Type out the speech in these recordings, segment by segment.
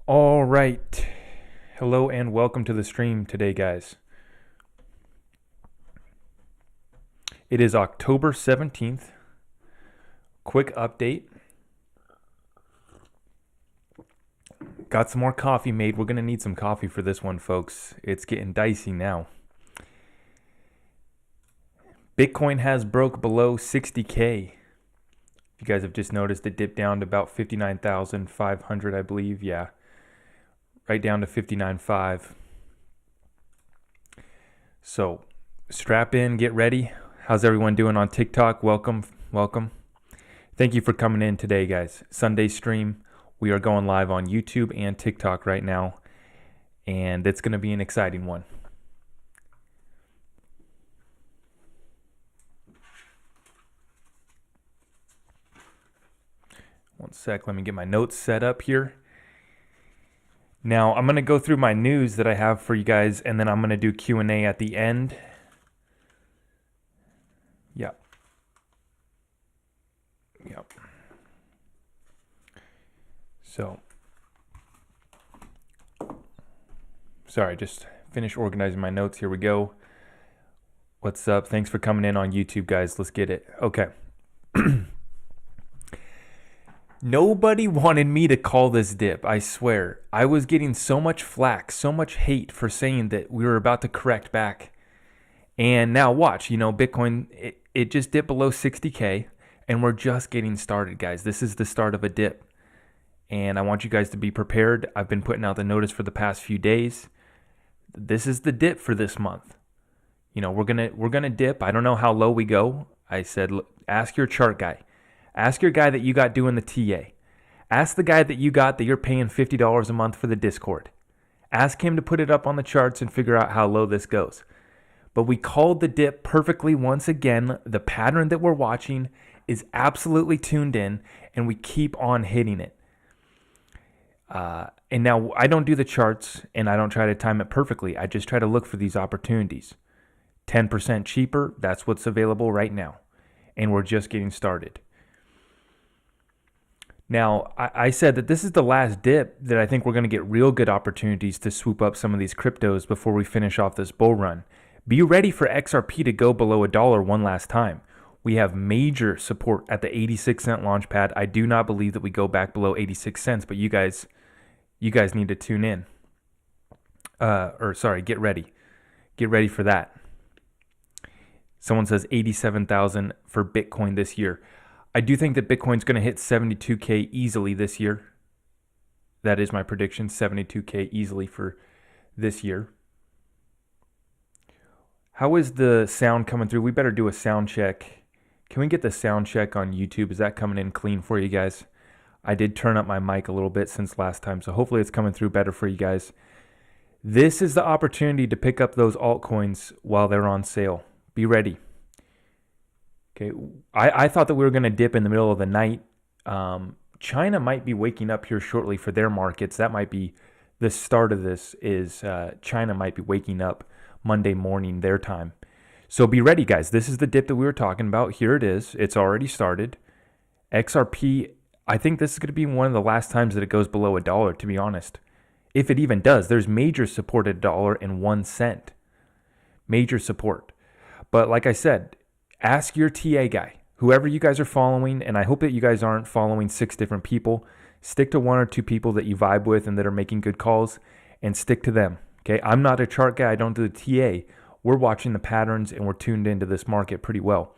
All right. Hello and welcome to the stream today, guys. It is October 17th. Quick update. Got some more coffee made. We're going to need some coffee for this one, folks. It's getting dicey now. Bitcoin has broke below 60K. If you guys have just noticed, it dipped down to about 59,500, I believe. Yeah. Right down to 59.5. So strap in, get ready. How's everyone doing on TikTok? Welcome. Thank you for coming in today, guys. Sunday stream. We are going live on YouTube and TikTok right now, and it's going to be an exciting one. One sec, let me get my notes set up here. Now, I'm going to go through my news that I have for you guys, and then I'm going to do Q&A at the end. Yep. So, sorry, just finished organizing my notes. Here we go. What's up? Thanks for coming in on YouTube, guys. Let's get it. Okay. Nobody wanted me to call this dip, I swear. I was getting so much flack, so much hate for saying that we were about to correct back. And now watch, Bitcoin, it just dipped below 60K, and we're just getting started, guys. This is the start of a dip. And I want you guys to be prepared. I've been putting out the notice for the past few days. This is the dip for this month. We're gonna dip. I don't know how low we go. I said, look, ask your chart guy. Ask your guy that you got doing the TA. Ask the guy that you got that you're paying $50 a month for the Discord. Ask him to put it up on the charts and figure out how low this goes. But we called the dip perfectly once again. The pattern that we're watching is absolutely tuned in, and we keep on hitting it. And now I don't do the charts, and I don't try to time it perfectly. I just try to look for these opportunities. 10% cheaper, that's what's available right now. And we're just getting started. Now, I said that this is the last dip that I think we're going to get real good opportunities to swoop up some of these cryptos before we finish off this bull run. Be ready for XRP to go below $1 one last time. We have major support at the 86-cent launch pad. I do not believe that we go back below 86 cents, but you guys need to tune in. Get ready. Get ready for that. Someone says 87,000 for Bitcoin this year. I do think that Bitcoin's going to hit 72K easily this year. That is my prediction, 72K easily for this year. How is the sound coming through? We better do a sound check. Can we get the sound check on YouTube? Is that coming in clean for you guys? I did turn up my mic a little bit since last time, so hopefully it's coming through better for you guys. This is the opportunity to pick up those altcoins while they're on sale. Be ready. Okay, I thought that we were going to dip in the middle of the night. China might be waking up here shortly for their markets. That might be the start of this. China might be waking up Monday morning their time. So be ready, guys. This is the dip that we were talking about. Here it is. It's already started. XRP, I think this is going to be one of the last times that it goes below $1, to be honest. If it even does, there's major support at $1.01. Major support. But like I said, ask your TA guy, whoever you guys are following, and I hope that you guys aren't following 6 different people. Stick to 1 or 2 people that you vibe with and that are making good calls, and stick to them. Okay, I'm not a chart guy. I don't do the TA. We're watching the patterns, and we're tuned into this market pretty well.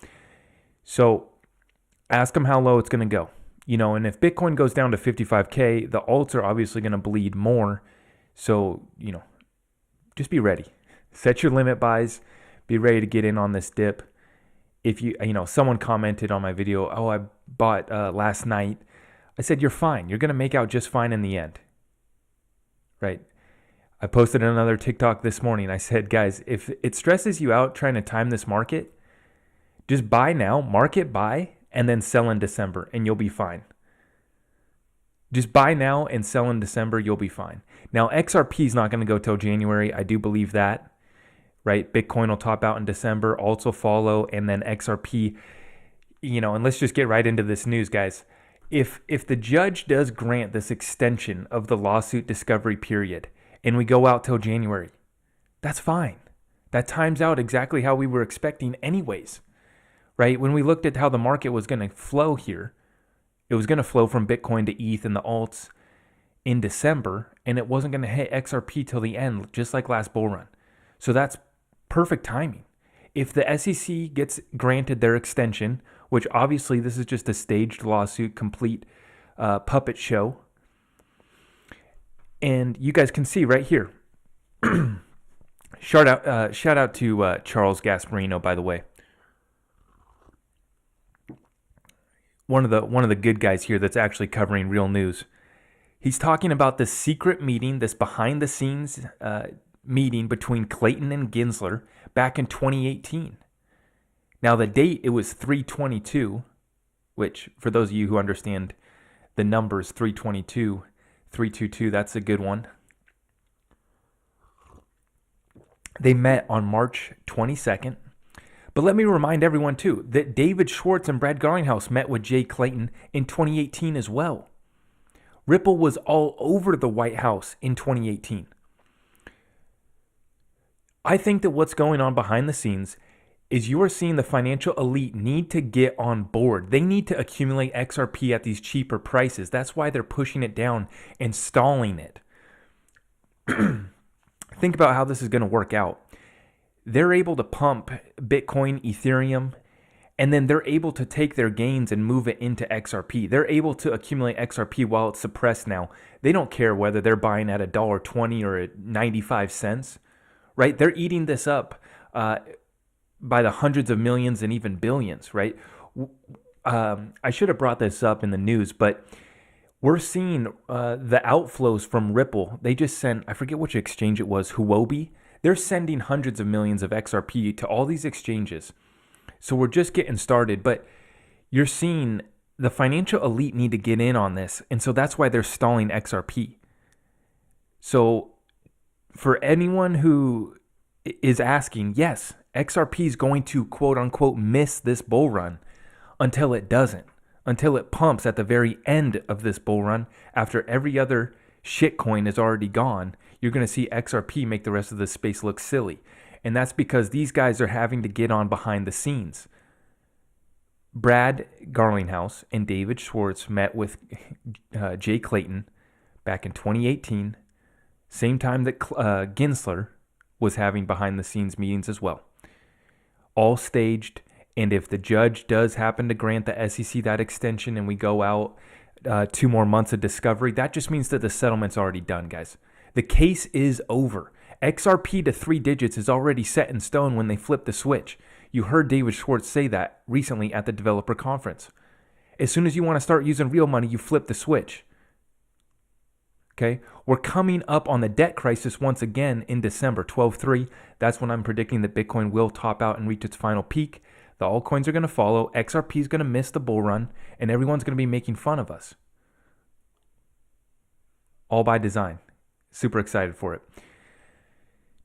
So ask them how low it's going to go. And if Bitcoin goes down to 55K, the alts are obviously going to bleed more. So, just be ready. Set your limit buys. Be ready to get in on this dip. If someone commented on my video, oh, I bought last night. I said, you're fine. You're going to make out just fine in the end. Right? I posted another TikTok this morning. I said, guys, if it stresses you out trying to time this market, just buy now, market buy, and then sell in December, and you'll be fine. Just buy now and sell in December, you'll be fine. Now, XRP is not going to go till January. I do believe that. Right? Bitcoin will top out in December, alts will follow, and then XRP, and let's just get right into this news, guys. If the judge does grant this extension of the lawsuit discovery period and we go out till January, that's fine. That times out exactly how we were expecting anyways, right? When we looked at how the market was going to flow here, it was going to flow from Bitcoin to ETH and the alts in December, and it wasn't going to hit XRP till the end, just like last bull run. So that's perfect timing. If the SEC gets granted their extension, which obviously this is just a staged lawsuit, complete puppet show, and you guys can see right here. Shout out to Charles Gasparino, by the way. One of the good guys here that's actually covering real news. He's talking about this secret meeting, this behind the scenes meeting between Clayton and Gensler back in 2018. Now the date, it was 3/22, which for those of you who understand the numbers, 3/22, 3/22, that's a good one. They met on March 22nd. But let me remind everyone, too, that David Schwartz and Brad Garlinghouse met with Jay Clayton in 2018 as well. Ripple was all over the White House in 2018. I think that what's going on behind the scenes is you are seeing the financial elite need to get on board. They need to accumulate XRP at these cheaper prices. That's why they're pushing it down and stalling it. Think about how this is going to work out. They're able to pump Bitcoin, Ethereum, and then they're able to take their gains and move it into XRP. They're able to accumulate XRP while it's suppressed now. They don't care whether they're buying at $1.20 or at 95 cents, right? They're eating this up by the hundreds of millions and even billions, right? I should have brought this up in the news, but we're seeing the outflows from Ripple. They just sent, I forget which exchange it was, Huobi. They're sending hundreds of millions of XRP to all these exchanges. So we're just getting started, but you're seeing the financial elite need to get in on this. And so that's why they're stalling XRP. So for anyone who is asking, yes, XRP is going to quote unquote miss this bull run until it doesn't, until it pumps at the very end of this bull run after every other shitcoin is already gone. You're going to see XRP make the rest of the space look silly. And that's because these guys are having to get on behind the scenes. Brad Garlinghouse and David Schwartz met with Jay Clayton back in 2018, same time that Gensler was having behind the scenes meetings as well. All staged, and if the judge does happen to grant the SEC that extension and we go out 2 more months of discovery, that just means that the settlement's already done, guys. The case is over. XRP to 3 digits is already set in stone when they flip the switch. You heard David Schwartz say that recently at the developer conference. As soon as you want to start using real money, you flip the switch. Okay? We're coming up on the debt crisis once again in December, 12/3. That's when I'm predicting that Bitcoin will top out and reach its final peak. The altcoins are going to follow. XRP is going to miss the bull run, and everyone's going to be making fun of us. All by design. Super excited for it.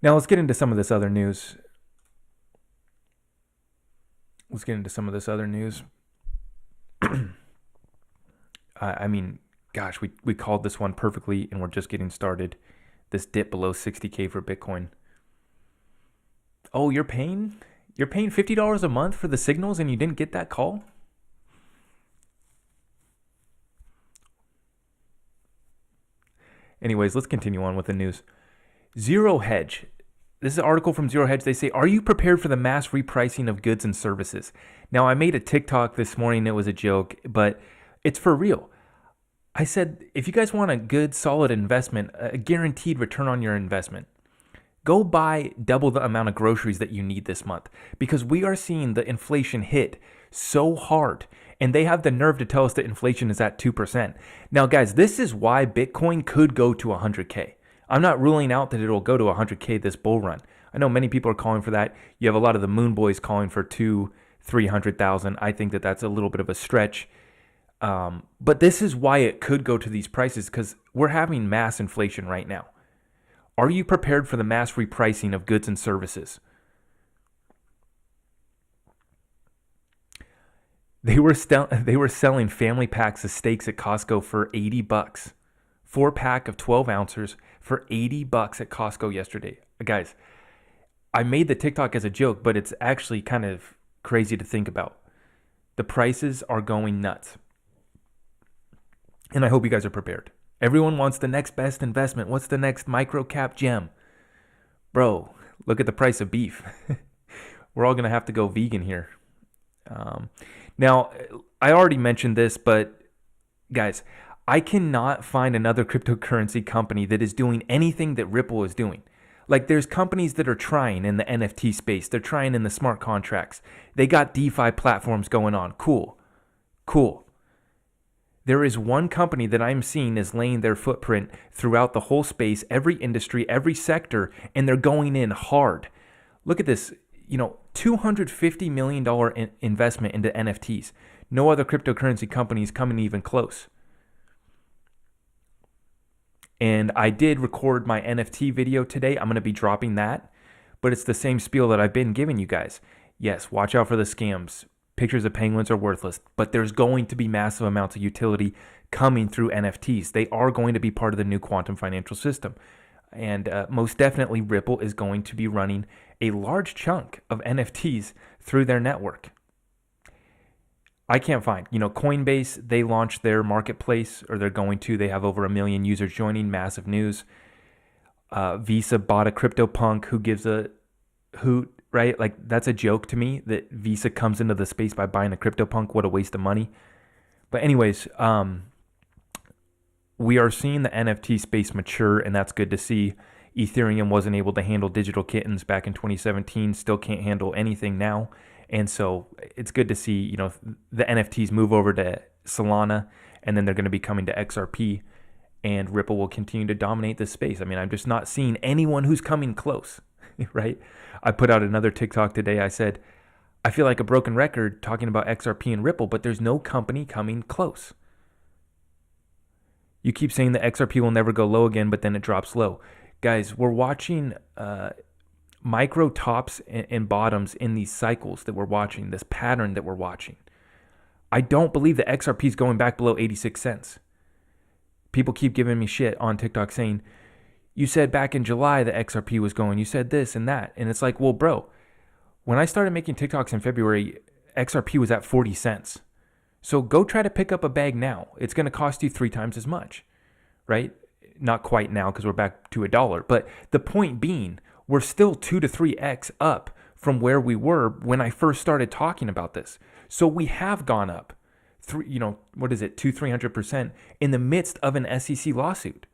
Now let's get into some of this other news. I mean, gosh, we called this one perfectly, and we're just getting started. This dip below 60K for Bitcoin. Oh, you're paying $50 a month for the signals, and you didn't get that call? Anyways, let's continue on with the news. Zero Hedge. This is an article from Zero Hedge. They say, are you prepared for the mass repricing of goods and services? Now, I made a TikTok this morning. It was a joke, but it's for real. I said, if you guys want a good, solid investment, a guaranteed return on your investment, go buy double the amount of groceries that you need this month, because we are seeing the inflation hit so hard, and they have the nerve to tell us that inflation is at 2%. Now, guys, this is why Bitcoin could go to 100K. I'm not ruling out that it'll go to 100K this bull run. I know many people are calling for that. You have a lot of the Moon Boys calling for 200,000-300,000. I think that that's a little bit of a stretch. But this is why it could go to these prices, because we're having mass inflation right now. Are you prepared for the mass repricing of goods and services? They were selling family packs of steaks at Costco for $80. 4 pack of 12 ounces for $80 at Costco yesterday. Guys, I made the TikTok as a joke, but it's actually kind of crazy to think about. The prices are going nuts. And I hope you guys are prepared. Everyone wants the next best investment. What's the next micro cap gem? Bro, look at the price of beef. We're all going to have to go vegan here. Now, I already mentioned this, but guys, I cannot find another cryptocurrency company that is doing anything that Ripple is doing. Like, there's companies that are trying in the NFT space. They're trying in the smart contracts. They got DeFi platforms going on. Cool. There is one company that I'm seeing is laying their footprint throughout the whole space, every industry, every sector, and they're going in hard. Look at this, $250 million investment into NFTs. No other cryptocurrency company is coming even close. And I did record my NFT video today. I'm going to be dropping that, but it's the same spiel that I've been giving you guys. Yes, watch out for the scams. Pictures of penguins are worthless, but there's going to be massive amounts of utility coming through NFTs. They are going to be part of the new quantum financial system. And most definitely Ripple is going to be running a large chunk of NFTs through their network. I can't find, Coinbase, they launched their marketplace, or they're going to. They have over 1 million users joining, massive news. Visa bought a CryptoPunk. Who gives a hoot, right? Like, that's a joke to me that Visa comes into the space by buying a CryptoPunk. What a waste of money. But anyways, we are seeing the NFT space mature, and that's good to see. Ethereum wasn't able to handle digital kittens back in 2017, still can't handle anything now. And so it's good to see, the NFTs move over to Solana, and then they're going to be coming to XRP, and Ripple will continue to dominate this space. I mean, I'm just not seeing anyone who's coming close, right? I put out another TikTok today. I said, I feel like a broken record talking about XRP and Ripple, but there's no company coming close. You keep saying that XRP will never go low again, but then it drops low. Guys, we're watching micro tops and bottoms in these cycles that we're watching, this pattern that we're watching. I don't believe that XRP is going back below 86 cents. People keep giving me shit on TikTok saying, you said back in July that XRP was going, you said this and that. And it's like, well, bro, when I started making TikToks in February, XRP was at 40 cents. So go try to pick up a bag now. It's going to cost you 3 times as much, right? Not quite now because we're back to $1. But the point being, we're still 2 to 3x up from where we were when I first started talking about this. So we have gone up, 200-300% in the midst of an SEC lawsuit.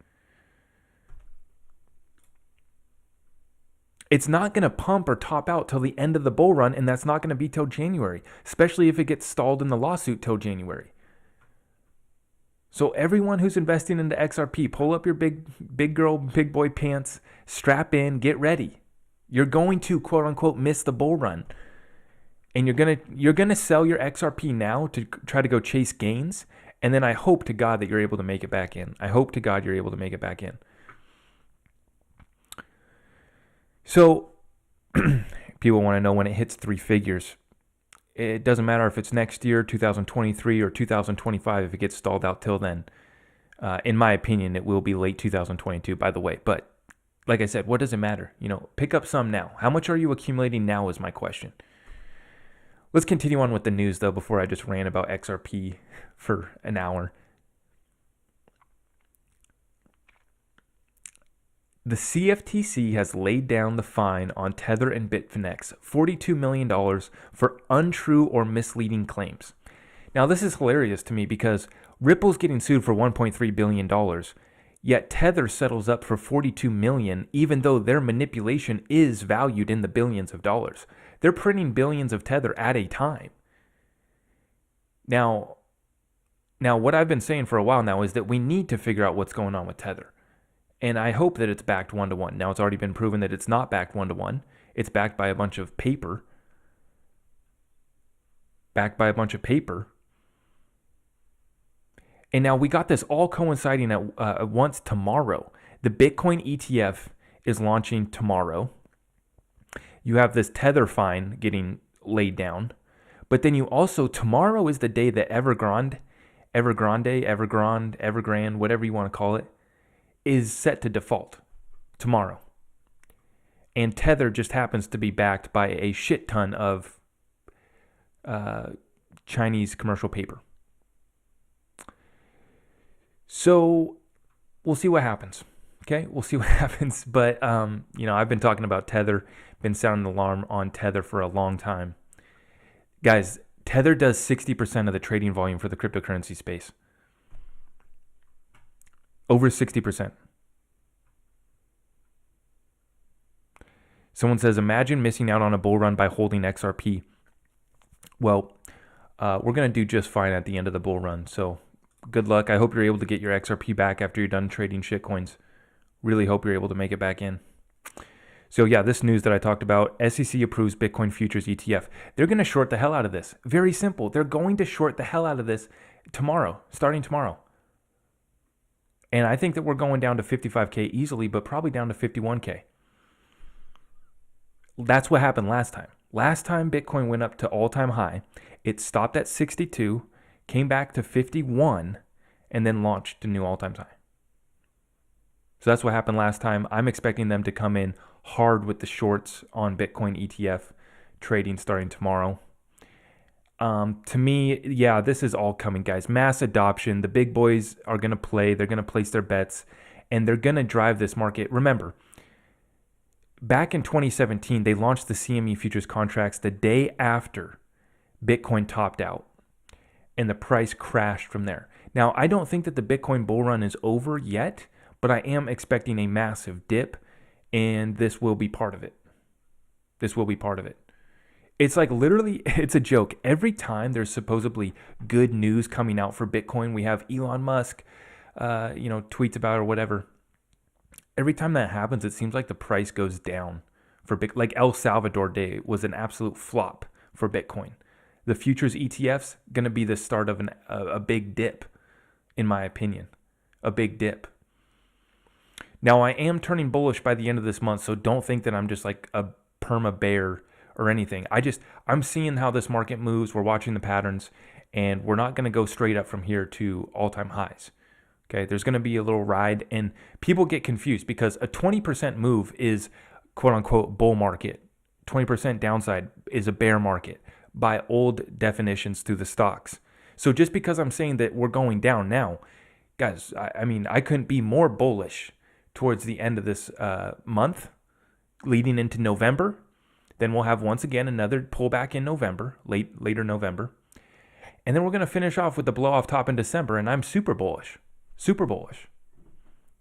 It's not going to pump or top out till the end of the bull run, and that's not going to be till January, especially if it gets stalled in the lawsuit till January. So everyone who's investing into XRP, pull up your big girl, big boy pants, strap in, get ready. You're going to, quote unquote, miss the bull run. And you're gonna sell your XRP now to try to go chase gains. And then I hope to God that you're able to make it back in. So people want to know when it hits 3 figures. It doesn't matter if it's next year, 2023, or 2025, if it gets stalled out till then. In my opinion, it will be late 2022, by the way. But like I said, what does it matter? Pick up some now. How much are you accumulating now is my question. Let's continue on with the news, though, before I just ran about XRP for an hour. The CFTC has laid down the fine on Tether and Bitfinex, $42 million for untrue or misleading claims. Now, this is hilarious to me because Ripple's getting sued for $1.3 billion, yet Tether settles up for $42 million, even though their manipulation is valued in the billions of dollars. They're printing billions of Tether at a time. Now, what I've been saying for a while now is that we need to figure out what's going on with Tether. And I hope that it's backed 1-to-1. Now, it's already been proven that it's not backed 1-to-1. It's backed by a bunch of paper. And now we got this all coinciding at once tomorrow. The Bitcoin ETF is launching tomorrow. You have this Tether fine getting laid down. But then you also, tomorrow is the day that Evergrande, whatever you want to call it, is set to default tomorrow. And Tether just happens to be backed by a shit ton of Chinese commercial paper. So we'll see what happens. Okay, we'll see what happens. But, I've been talking about Tether, been sounding the alarm on Tether for a long time. Guys, Tether does 60% of the trading volume for the cryptocurrency space. Over 60%. Someone says, imagine missing out on a bull run by holding XRP. Well, we're going to do just fine at the end of the bull run. So good luck. I hope you're able to get your XRP back after you're done trading shitcoins. Really hope you're able to make it back in. So yeah, this news that I talked about, SEC approves Bitcoin futures ETF. They're going to short the hell out of this. Very simple. They're going to short the hell out of this tomorrow, starting tomorrow. And I think that we're going down to 55K easily, but probably down to 51K. That's what happened last time. Last time Bitcoin went up to all-time high, it stopped at 62, came back to 51, and then launched to new all-time high. So that's what happened last time. I'm expecting them to come in hard with the shorts on Bitcoin ETF trading starting tomorrow. To me, yeah, this is all coming, guys. Mass adoption. The big boys are going to play. They're going to place their bets, and they're going to drive this market. Remember, back in 2017, they launched the CME futures contracts the day after Bitcoin topped out, and the price crashed from there. Now, I don't think that the Bitcoin bull run is over yet, but I am expecting a massive dip, and this will be part of it. This will be part of it. It's like literally, it's a joke. Every time there's supposedly good news coming out for Bitcoin, we have Elon Musk, tweets about it or whatever. Every time that happens, it seems like the price goes down for Bitcoin. Like El Salvador Day was an absolute flop for Bitcoin. The futures ETFs going to be the start of a big dip, in my opinion, a big dip. Now, I am turning bullish by the end of this month, so don't think that I'm just like a perma bear or anything. I'm seeing how this market moves. We're watching the patterns, and we're not going to go straight up from here to all-time highs. Okay, there's going to be a little ride, and people get confused because a 20% move is quote-unquote bull market. 20% downside is a bear market by old definitions through the stocks. So just because I'm saying that we're going down now, guys, I couldn't be more bullish towards the end of this month, leading into November. Then we'll have once again another pullback in November, later November. And then we're going to finish off with the blow off top in December, and I'm super bullish. Super bullish.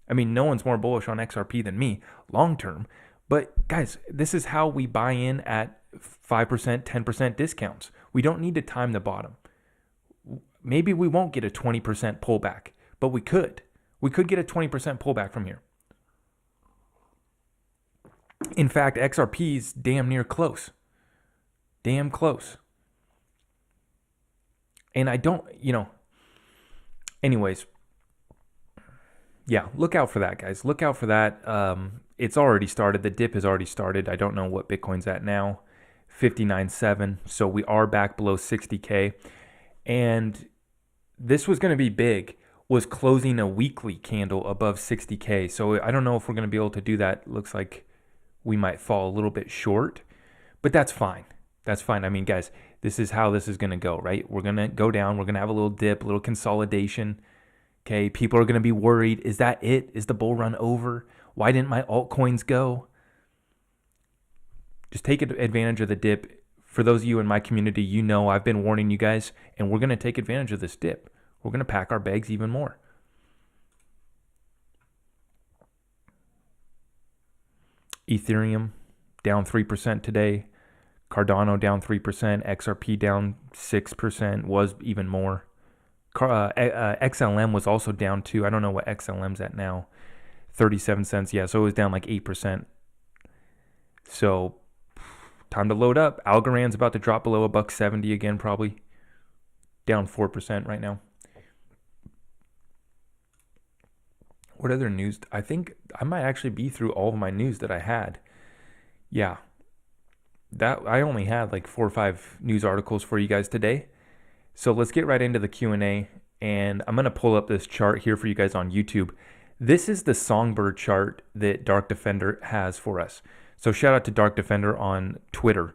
I mean, no one's more bullish on XRP than me long term. But guys, this is how we buy in at 5%, 10% discounts. We don't need to time the bottom. Maybe we won't get a 20% pullback, but we could. We could get a 20% pullback from here. In fact, XRP's damn near close. Damn close. And I don't, anyways. Yeah, look out for that, guys. Look out for that. It's already started. The dip has already started. I don't know what Bitcoin's at now. 59.7. So we are back below 60K. And this was going to be big. Was closing a weekly candle above 60K. So I don't know if we're going to be able to do that. Looks like we might fall a little bit short, but that's fine. That's fine. I mean, guys, this is how this is going to go, right? We're going to go down. We're going to have a little dip, a little consolidation. Okay, people are going to be worried. Is that it? Is the bull run over? Why didn't my altcoins go? Just take advantage of the dip. For those of you in my community, I've been warning you guys, and we're going to take advantage of this dip. We're going to pack our bags even more. Ethereum down 3% today. Cardano down 3%. XRP down 6%. Was even more. XLM was also down too. I don't know what XLM's at now. 37 cents. Yeah, so it was down like 8%. So time to load up. Algorand's about to drop below $1.70 again, probably. Down 4% right now. What other news? I think I might actually be through all of my news that I had. Yeah. that I only had like 4 or 5 news articles for you guys today. So let's get right into the Q&A, and I'm going to pull up this chart here for you guys on YouTube. This is the Songbird chart that Dark Defender has for us. So shout out to Dark Defender on Twitter.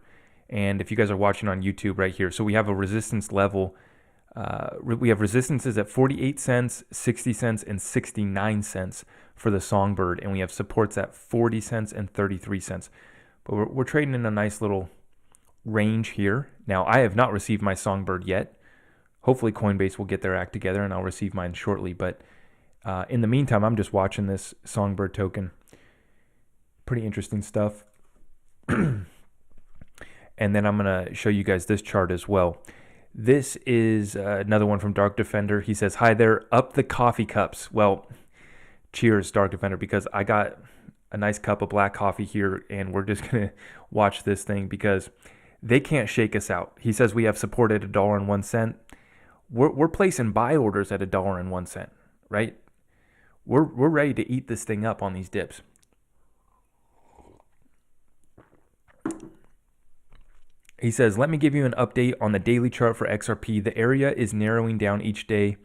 And if you guys are watching on YouTube right here, so we have a resistance level. We have resistances at 48 cents, 60 cents, and 69 cents for the Songbird. And we have supports at 40 cents and 33 cents. But we're trading in a nice little range here. Now, I have not received my Songbird yet. Hopefully Coinbase will get their act together and I'll receive mine shortly. But in the meantime, I'm just watching this Songbird token. Pretty interesting stuff. And then I'm going to show you guys this chart as well. This is another one from Dark Defender. He says, hi there, up the coffee cups. Well, cheers, Dark Defender, because I got a nice cup of black coffee here, and we're just going to watch this thing because they can't shake us out. He says we have support at $1.01. We're placing buy orders at $1.01, right? We're ready to eat this thing up on these dips. He says, let me give you an update on the daily chart for XRP. The area is narrowing down each day,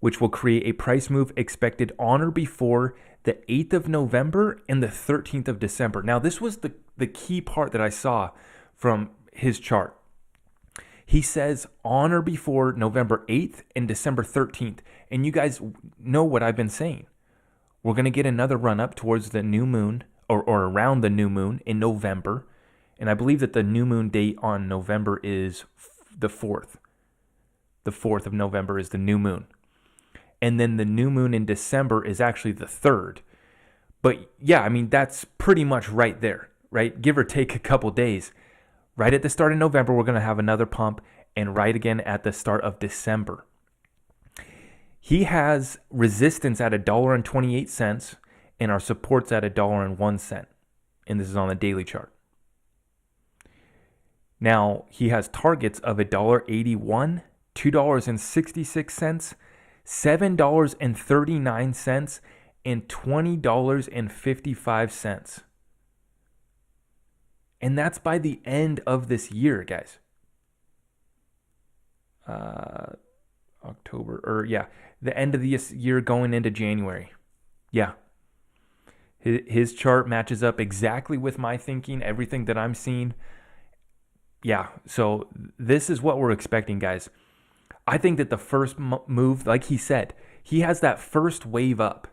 which will create a price move expected on or before the 8th of November and the 13th of December. Now, this was the key part that I saw from his chart. He says on or before November 8th and December 13th. And you guys know what I've been saying. We're going to get another run up towards the new moon or around the new moon in November. And I believe that the new moon date on November is the 4th. The 4th of November is the new moon. And then the new moon in December is actually the 3rd. But yeah, I mean, that's pretty much right there, right? Give or take a couple days. Right at the start of November, we're going to have another pump. And right again at the start of December. He has resistance at $1.28 and our supports at $1.01. And this is on the daily chart. Now, he has targets of $1.81, $2.66, $7.39, and $20.55. And that's by the end of this year, guys. The end of this year going into January. Yeah. His chart matches up exactly with my thinking, everything that I'm seeing. Yeah, so this is what we're expecting, guys. I think that the first move, like he said, he has that first wave up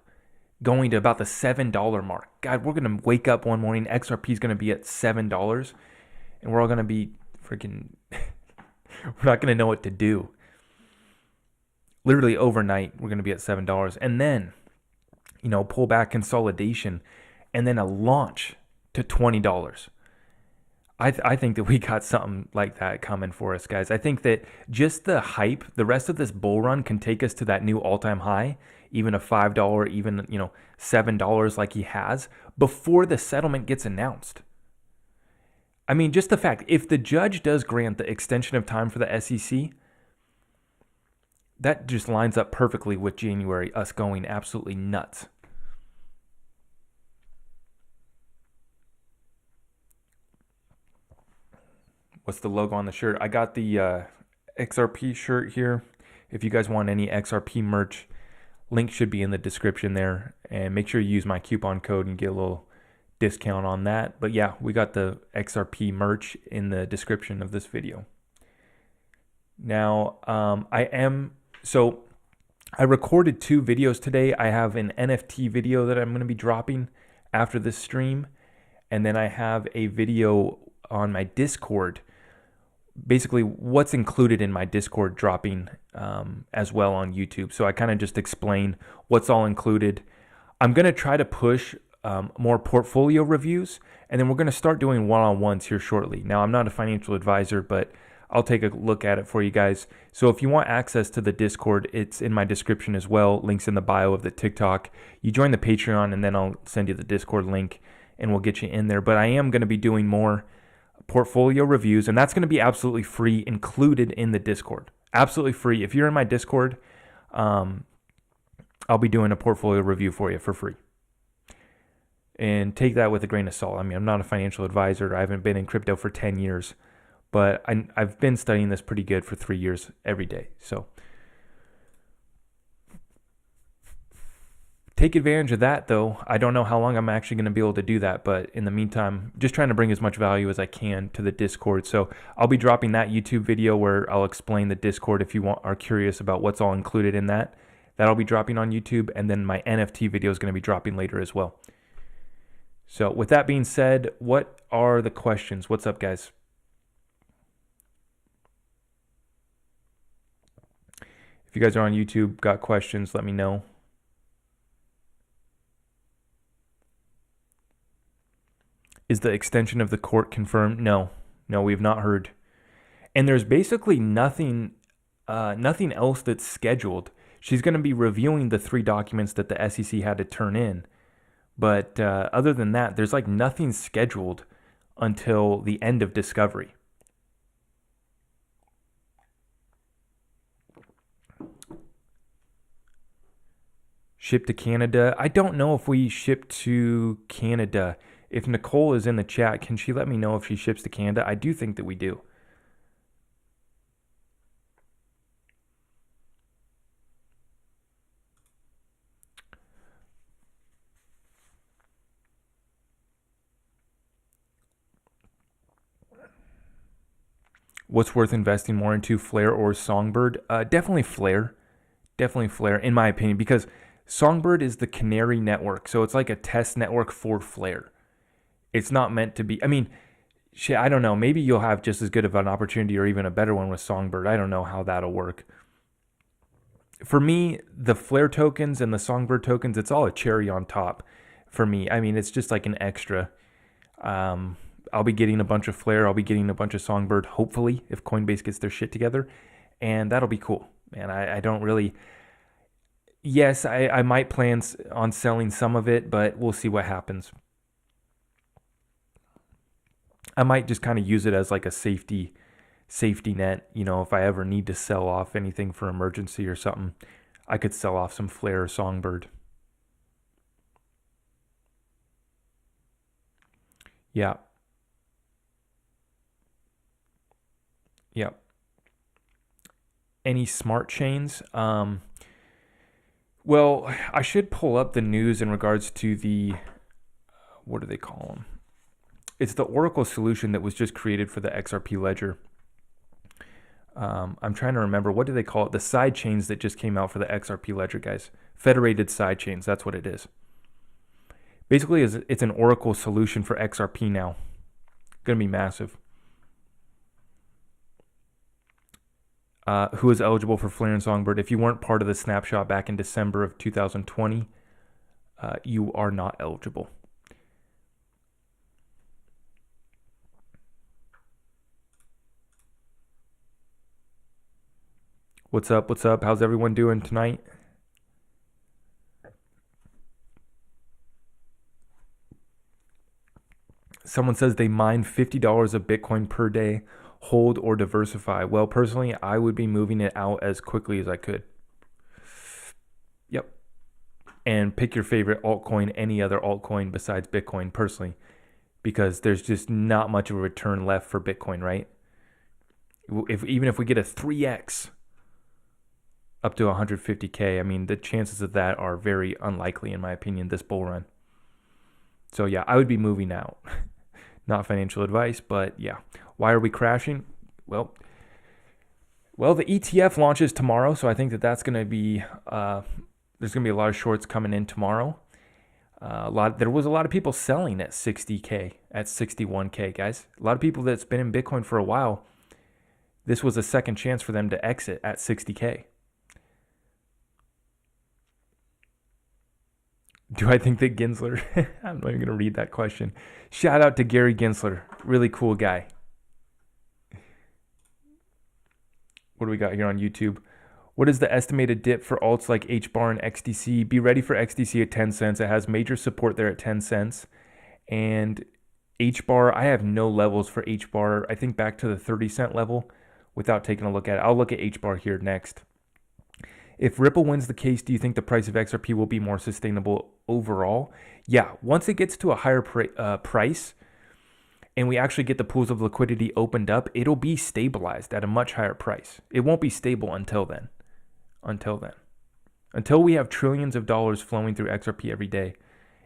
going to about the $7 mark. God, we're going to wake up one morning, XRP is going to be at $7, and we're all going to be freaking, we're not going to know what to do. Literally overnight, we're going to be at $7. And then, pull back consolidation, and then a launch to $20. I think that we got something like that coming for us, guys. I think that just the hype, the rest of this bull run can take us to that new all-time high, even a $5, even, $7 like he has, before the settlement gets announced. I mean, just the fact, if the judge does grant the extension of time for the SEC, that just lines up perfectly with January, us going absolutely nuts. What's the logo on the shirt? I got the XRP shirt here. If you guys want any XRP merch, link should be in the description there. And make sure you use my coupon code and get a little discount on that. But yeah, we got the XRP merch in the description of this video. Now, I recorded 2 videos today. I have an NFT video that I'm going to be dropping after this stream. And then I have a video on my Discord, basically what's included in my Discord dropping as well on YouTube. So I kind of just explain what's all included. I'm going to try to push more portfolio reviews, and then we're going to start doing one-on-ones here shortly. Now, I'm not a financial advisor, but I'll take a look at it for you guys. So if you want access to the Discord, it's in my description as well. Links in the bio of the TikTok. You join the Patreon, and then I'll send you the Discord link, and we'll get you in there. But I am going to be doing more portfolio reviews, and that's going to be absolutely free, included in the Discord. Absolutely free. If you're in my Discord, I'll be doing a portfolio review for you for free. and take that with a grain of salt. I mean, I'm not a financial advisor. I haven't been in crypto for 10 years, but I've been studying this pretty good for 3 years every day. So take advantage of that, though. I don't know how long I'm actually going to be able to do that, but in the meantime, just trying to bring as much value as I can to the Discord. So I'll be dropping that YouTube video where I'll explain the Discord if you are curious about what's all included in that. That'll be dropping on YouTube, and then my NFT video is going to be dropping later as well. So with that being said, what are the questions? What's up, guys? If you guys are on YouTube, got questions, let me know. Is the extension of the court confirmed? No, we've not heard. And there's basically nothing else that's scheduled. She's going to be reviewing the 3 documents that the SEC had to turn in. But other than that, there's like nothing scheduled until the end of discovery. Ship to Canada. I don't know if we ship to Canada. If Nicole is in the chat, can she let me know if she ships to Canada? I do think that we do. What's worth investing more into, Flare or Songbird? Definitely Flare. Definitely Flare, in my opinion, because Songbird is the canary network. So it's like a test network for Flare. It's not meant to be. I mean, shit, I don't know. Maybe you'll have just as good of an opportunity or even a better one with Songbird. I don't know how that'll work. For me, the Flare tokens and the Songbird tokens, it's all a cherry on top for me. I mean, it's just like an extra. I'll be getting a bunch of Flare. I'll be getting a bunch of Songbird, hopefully, if Coinbase gets their shit together. And that'll be cool. Man, I don't really... Yes, I might plan on selling some of it, but we'll see what happens. I might just kind of use it as like a safety net. You know, if I ever need to sell off anything for emergency or something, I could sell off some Flare or Songbird. Yeah. Yep. Any smart chains? Well, I should pull up the news in regards to the, what do they call them? It's the Oracle solution that was just created for the XRP ledger. I'm trying to remember, what do they call it? The side chains that just came out for the XRP ledger, guys. Federated side chains, that's what it is. Basically, it's an Oracle solution for XRP now. Going to be massive. Who is eligible for Flare and Songbird? If you weren't part of the snapshot back in December of 2020, you are not eligible. What's up? What's up? How's everyone doing tonight? Someone says they mine $50 of Bitcoin per day. Hold or diversify? Well, personally, I would be moving it out as quickly as I could. Yep. And pick your favorite altcoin, any other altcoin besides Bitcoin, personally, because there's just not much of a return left for Bitcoin, right? Even if we get a 3x up to 150K, I mean, the chances of that are very unlikely, in my opinion, this bull run. So yeah, I would be moving out. Not financial advice, but yeah. Why are we crashing? Well, the ETF launches tomorrow, so I think that's going to be there's going to be a lot of shorts coming in tomorrow. There was a lot of people selling at 60K, at 61K, guys. A lot of people that's been in Bitcoin for a while. This was a second chance for them to exit at 60K. Do I think that Gensler... I'm not even going to read that question. Shout out to Gary Gensler. Really cool guy. What do we got here on YouTube? What is the estimated dip for alts like HBAR and XDC? Be ready for XDC at 10 cents. It has major support there at 10 cents. And HBAR, I have no levels for HBAR. I think back to the 30 cent level without taking a look at it. I'll look at HBAR here next. If Ripple wins the case, do you think the price of XRP will be more sustainable overall? Yeah, once it gets to a higher price and we actually get the pools of liquidity opened up, it'll be stabilized at a much higher price. It won't be stable until then. Until we have trillions of dollars flowing through XRP every day,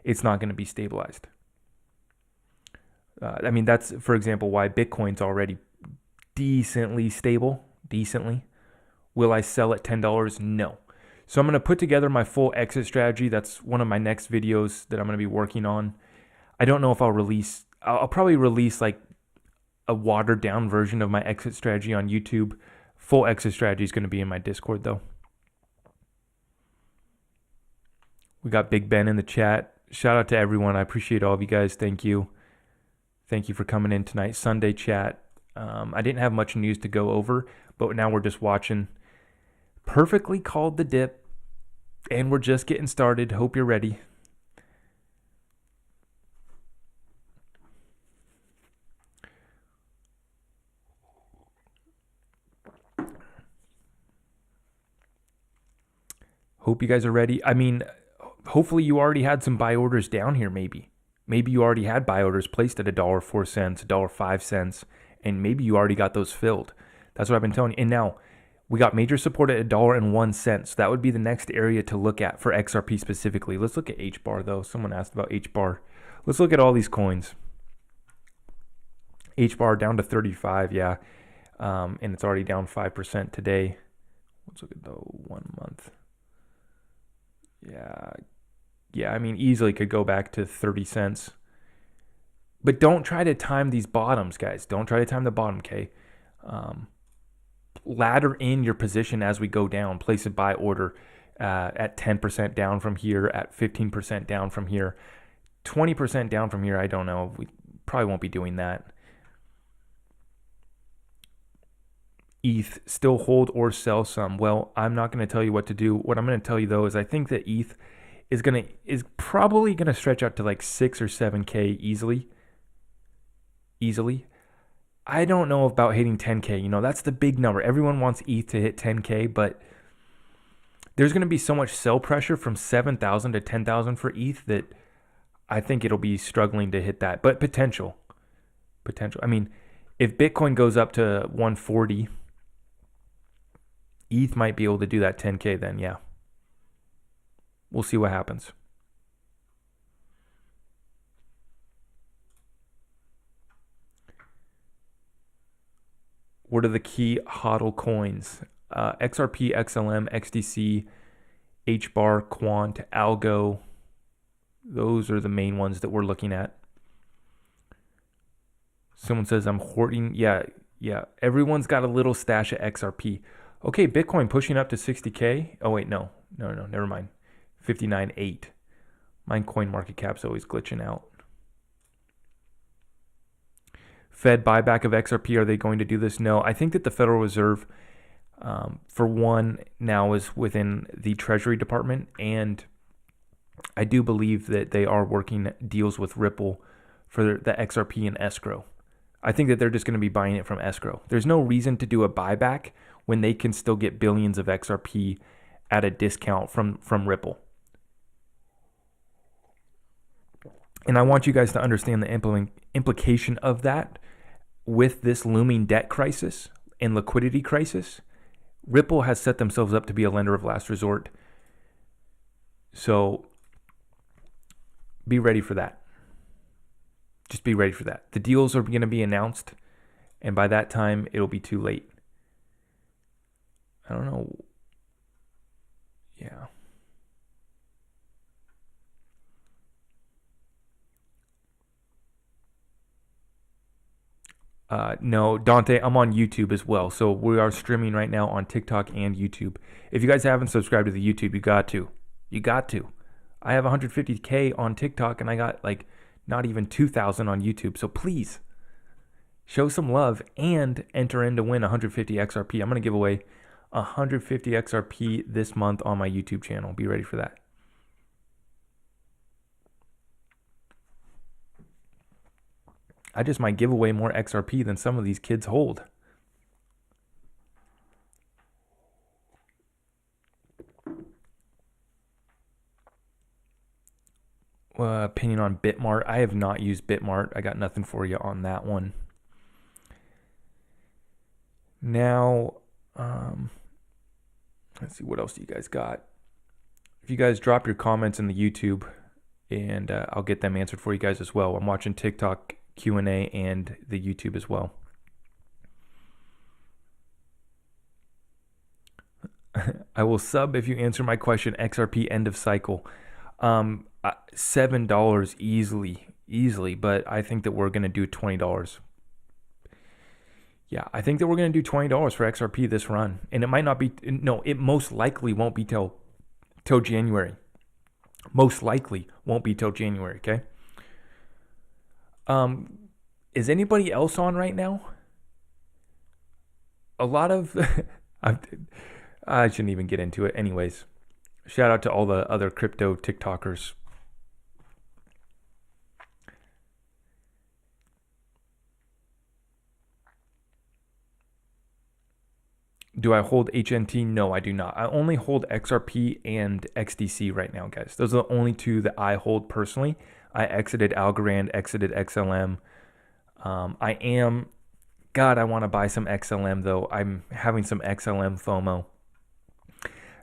it's not going to be stabilized. I mean, that's, for example, why Bitcoin's already decently stable. Decently. Will I sell at $10? No. So I'm going to put together my full exit strategy. That's one of my next videos that I'm going to be working on. I don't know if I'll probably release like a watered down version of my exit strategy on YouTube. Full exit strategy is going to be in my Discord though. We got Big Ben in the chat. Shout out to everyone. I appreciate all of you guys. Thank you. Thank you for coming in tonight. Sunday chat. I didn't have much news to go over, but now we're just watching. Perfectly called the dip, and we're just getting started. Hope you're ready. Hope you guys are ready. I mean, hopefully you already had some buy orders down here, maybe. Maybe you already had buy orders placed at $1.04, $1.05, and maybe you already got those filled. That's what I've been telling you. And now we got major support at $1.01. So that would be the next area to look at for XRP specifically. Let's look at HBAR though. Someone asked about HBAR. Let's look at all these coins. HBAR down to 35, yeah. And it's already down 5% today. Let's look at the 1 month. Yeah, I mean, easily could go back to 30 cents. But don't try to time these bottoms, guys. Don't try to time the bottom, okay? Ladder in your position as we go down. Place a buy order at 10% down from here, at 15% down from here, 20% down from here. I don't know. We probably won't be doing that. ETH, still hold or sell some. Well, I'm not going to tell you what to do. What I'm going to tell you though is I think that ETH is probably going to stretch out to like 6 or 7K easily. I don't know about hitting 10K. You know, that's the big number. Everyone wants ETH to hit 10K, but there's going to be so much sell pressure from 7,000 to 10,000 for ETH that I think it'll be struggling to hit that. But potential. I mean, if Bitcoin goes up to 140, ETH might be able to do that 10K then, yeah. We'll see what happens. What are the key HODL coins? XRP, XLM, XDC, HBAR, Quant, Algo. Those are the main ones that we're looking at. Someone says I'm hoarding. Yeah. Everyone's got a little stash of XRP. Okay, Bitcoin pushing up to 60K. Oh, wait, no, never mind. 59.8. My coin market cap's always glitching out. Fed buyback of XRP, are they going to do this? No, I think that the Federal Reserve, for one, now is within the Treasury Department, and I do believe that they are working deals with Ripple for the XRP in escrow. I think that they're just going to be buying it from escrow. There's no reason to do a buyback when they can still get billions of XRP at a discount from Ripple. And I want you guys to understand the implication of that with this looming debt crisis and liquidity crisis. Ripple has set themselves up to be a lender of last resort. So be ready for that. Just be ready for that. The deals are going to be announced, and by that time, it'll be too late. I don't know. Yeah. No, Dante, I'm on YouTube as well. So we are streaming right now on TikTok and YouTube. If you guys haven't subscribed to the YouTube, you got to. I have 150K on TikTok, and I got like not even 2,000 on YouTube. So please show some love and enter in to win 150 XRP. I'm going to give away 150 XRP this month on my YouTube channel. Be ready for that. I just might give away more XRP than some of these kids hold. Opinion on Bitmart. I have not used Bitmart. I got nothing for you on that one. Now, let's see, what else do you guys got? If you guys drop your comments in the YouTube, and I'll get them answered for you guys as well. I'm watching TikTok Q&A and the YouTube as well. I will sub if you answer my question. XRP end of cycle. $7 easily, but I think that we're going to do $20. Yeah, I think that we're going to do $20 for XRP this run. And it might not be, no, it most likely won't be till January. Most likely won't be till January, okay? Is anybody else on right now? A lot of, I shouldn't even get into it. Anyways, shout out to all the other crypto TikTokers. Do I hold HNT? No, I do not. I only hold XRP and XDC right now, guys. Those are the only two that I hold personally. I exited Algorand, exited XLM. I want to buy some XLM though. I'm having some XLM FOMO.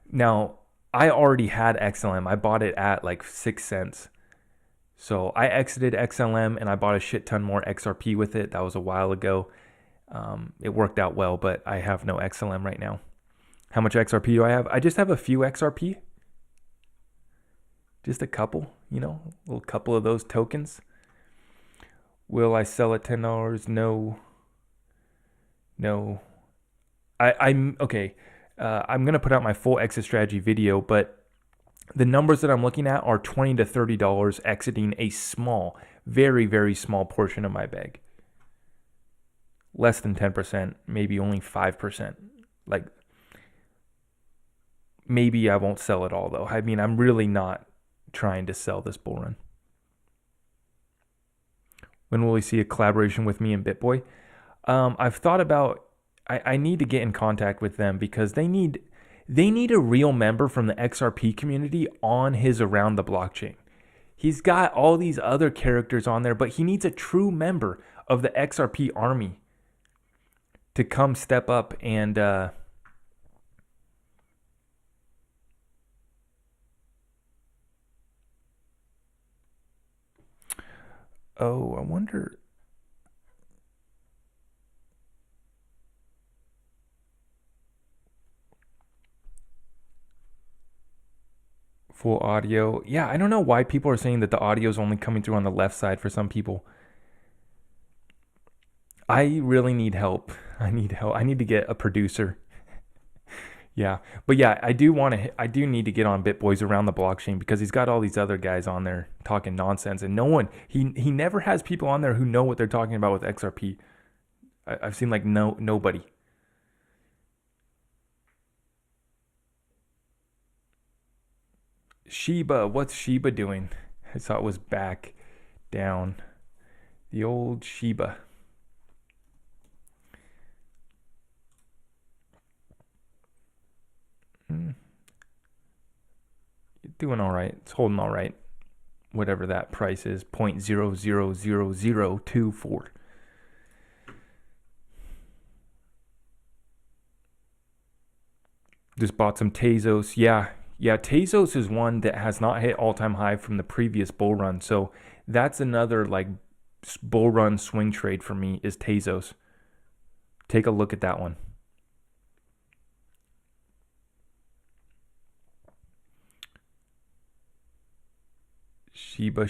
Now, I already had XLM. I bought it at like 6 cents. So I exited XLM and I bought a shit ton more XRP with it. That was a while ago. It worked out well, but I have no XLM right now. How much XRP do I have? I just have a few XRP. Just a couple, a little couple of those tokens. Will I sell at $10? No. I'm okay. I'm going to put out my full exit strategy video, but the numbers that I'm looking at are $20 to $30 exiting a small, very, very small portion of my bag. Less than 10%, maybe only 5%. Like, maybe I won't sell it all, though. I mean, I'm really not trying to sell this bull run. When will we see a collaboration with me and BitBoy? I've thought about, I need to get in contact with them because they need a real member from the XRP community on his Around the Blockchain. He's got all these other characters on there, but he needs a true member of the XRP army to come step up and I wonder. Full audio. Yeah, I don't know why people are saying that the audio is only coming through on the left side for some people. I really need help. I need to get a producer. Yeah. But yeah, I do need to get on BitBoys Around the Blockchain because he's got all these other guys on there talking nonsense and no one, he never has people on there who know what they're talking about with XRP. I've seen like nobody. Shiba, what's Shiba doing? I saw it was back down. The old Shiba. Doing all right. It's holding all right. Whatever that price is, 0.000024. Just bought some Tezos. Yeah, Tezos is one that has not hit all-time high from the previous bull run. So that's another like bull run swing trade for me is Tezos. Take a look at that one. Shiba.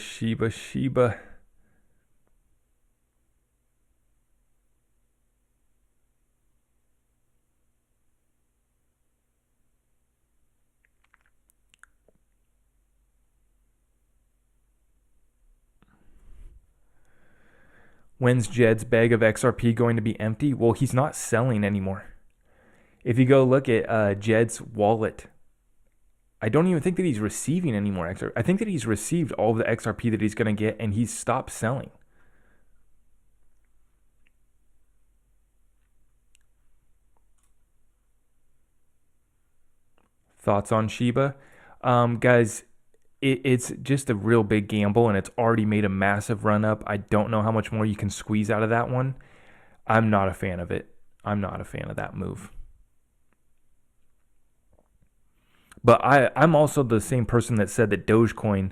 When's Jed's bag of XRP going to be empty? Well, he's not selling anymore. If you go look at Jed's wallet, I don't even think that he's receiving any more XRP. I think that he's received all of the XRP that he's going to get and he's stopped selling. Thoughts on Shiba? Guys, it's just a real big gamble, and it's already made a massive run up. I don't know how much more you can squeeze out of that one. I'm not a fan of it. I'm not a fan of that move. But I'm also the same person that said that Dogecoin,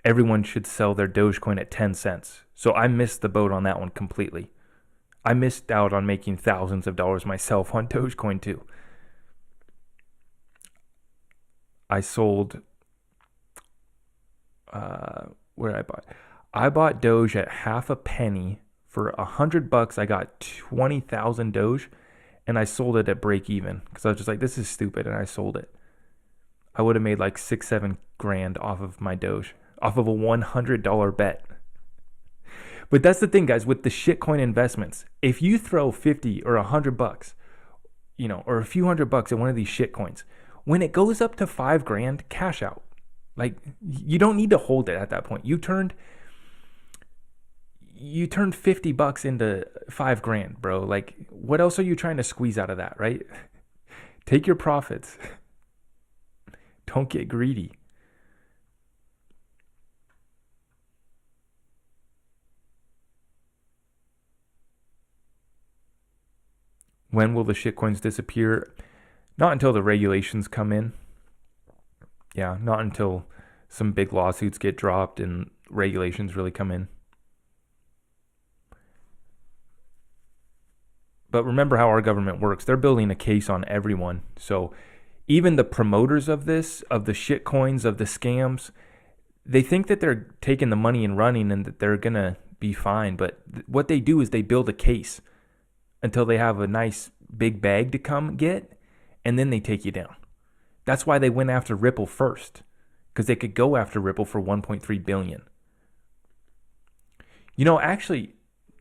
everyone should sell their Dogecoin at 10 cents. So I missed the boat on that one completely. I missed out on making thousands of dollars myself on Dogecoin too. I sold, where did I buy? I bought Doge at half a penny. For $100, I got 20,000 Doge, and I sold it at break even because I was just like, this is stupid, and I sold it. I would have made like 6-7 grand off of my Doge, off of a $100 bet. But that's the thing, guys, with the shitcoin investments. If you throw 50 or $100, or a few $100 at one of these shitcoins, when it goes up to 5 grand, cash out. Like, you don't need to hold it at that point. You turned $50 into 5 grand, bro. Like, what else are you trying to squeeze out of that, right? Take your profits. Don't get greedy. When will the shitcoins disappear? Not until the regulations come in. Yeah, not until some big lawsuits get dropped and regulations really come in. But remember how our government works. They're building a case on everyone. So even the promoters of this, of the shit coins, of the scams, they think that they're taking the money and running and that they're going to be fine. But what they do is they build a case until they have a nice big bag to come get, and then they take you down. That's why they went after Ripple first, because they could go after Ripple for $1.3 billion. Actually,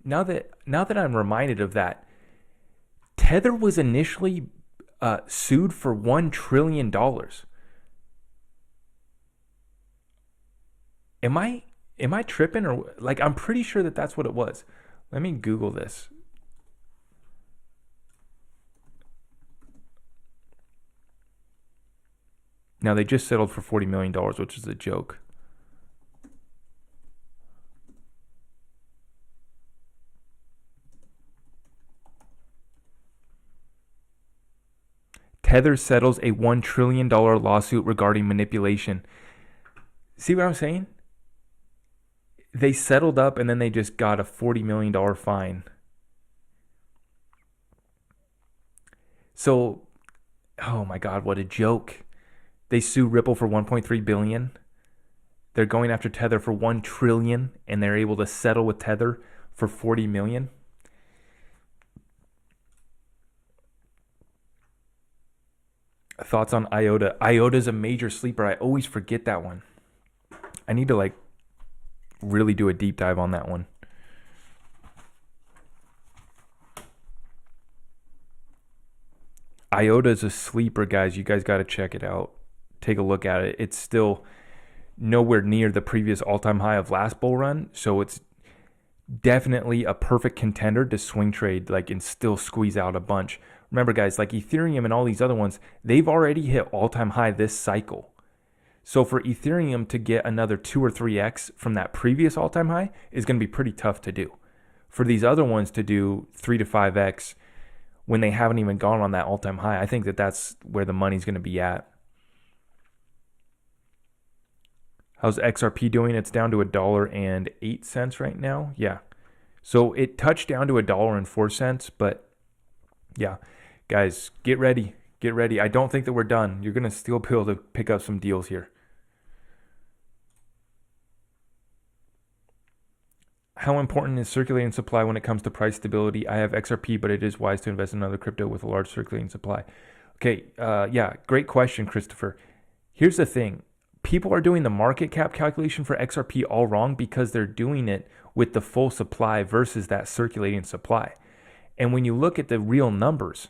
now that I'm reminded of that, Tether was initially sued for $1 trillion. Am I tripping, or like, I'm pretty sure that that's what it was. Let me Google this. Now they just settled for $40 million, which is a joke. Tether settles a $1 trillion lawsuit regarding manipulation. See what I'm saying? They settled up and then they just got a $40 million fine. So, oh my God, what a joke. They sue Ripple for $1.3 billion. They're going after Tether for $1 trillion, and they're able to settle with Tether for $40 million. Thoughts on IOTA? IOTA is a major sleeper. I always forget that one. I need to really do a deep dive on that one. IOTA is a sleeper, guys. You guys got to check it out. Take a look at it. It's still nowhere near the previous all-time high of last bull run, so it's definitely a perfect contender to swing trade, and still squeeze out a bunch. Remember, guys, like Ethereum and all these other ones, they've already hit all-time high this cycle. So for Ethereum to get another 2 or 3x from that previous all-time high is going to be pretty tough to do. For these other ones to do 3 to 5x when they haven't even gone on that all-time high, I think that that's where the money's going to be at. How's XRP doing? It's down to $1.08 right now. Yeah. So it touched down to $1.04, but yeah, guys, get ready. Get ready. I don't think that we're done. You're going to still be able to pick up some deals here. How important is circulating supply when it comes to price stability? I have XRP, but it is wise to invest in another crypto with a large circulating supply. Okay. Yeah. Great question, Christopher. Here's the thing. People are doing the market cap calculation for XRP all wrong because they're doing it with the full supply versus that circulating supply. And when you look at the real numbers,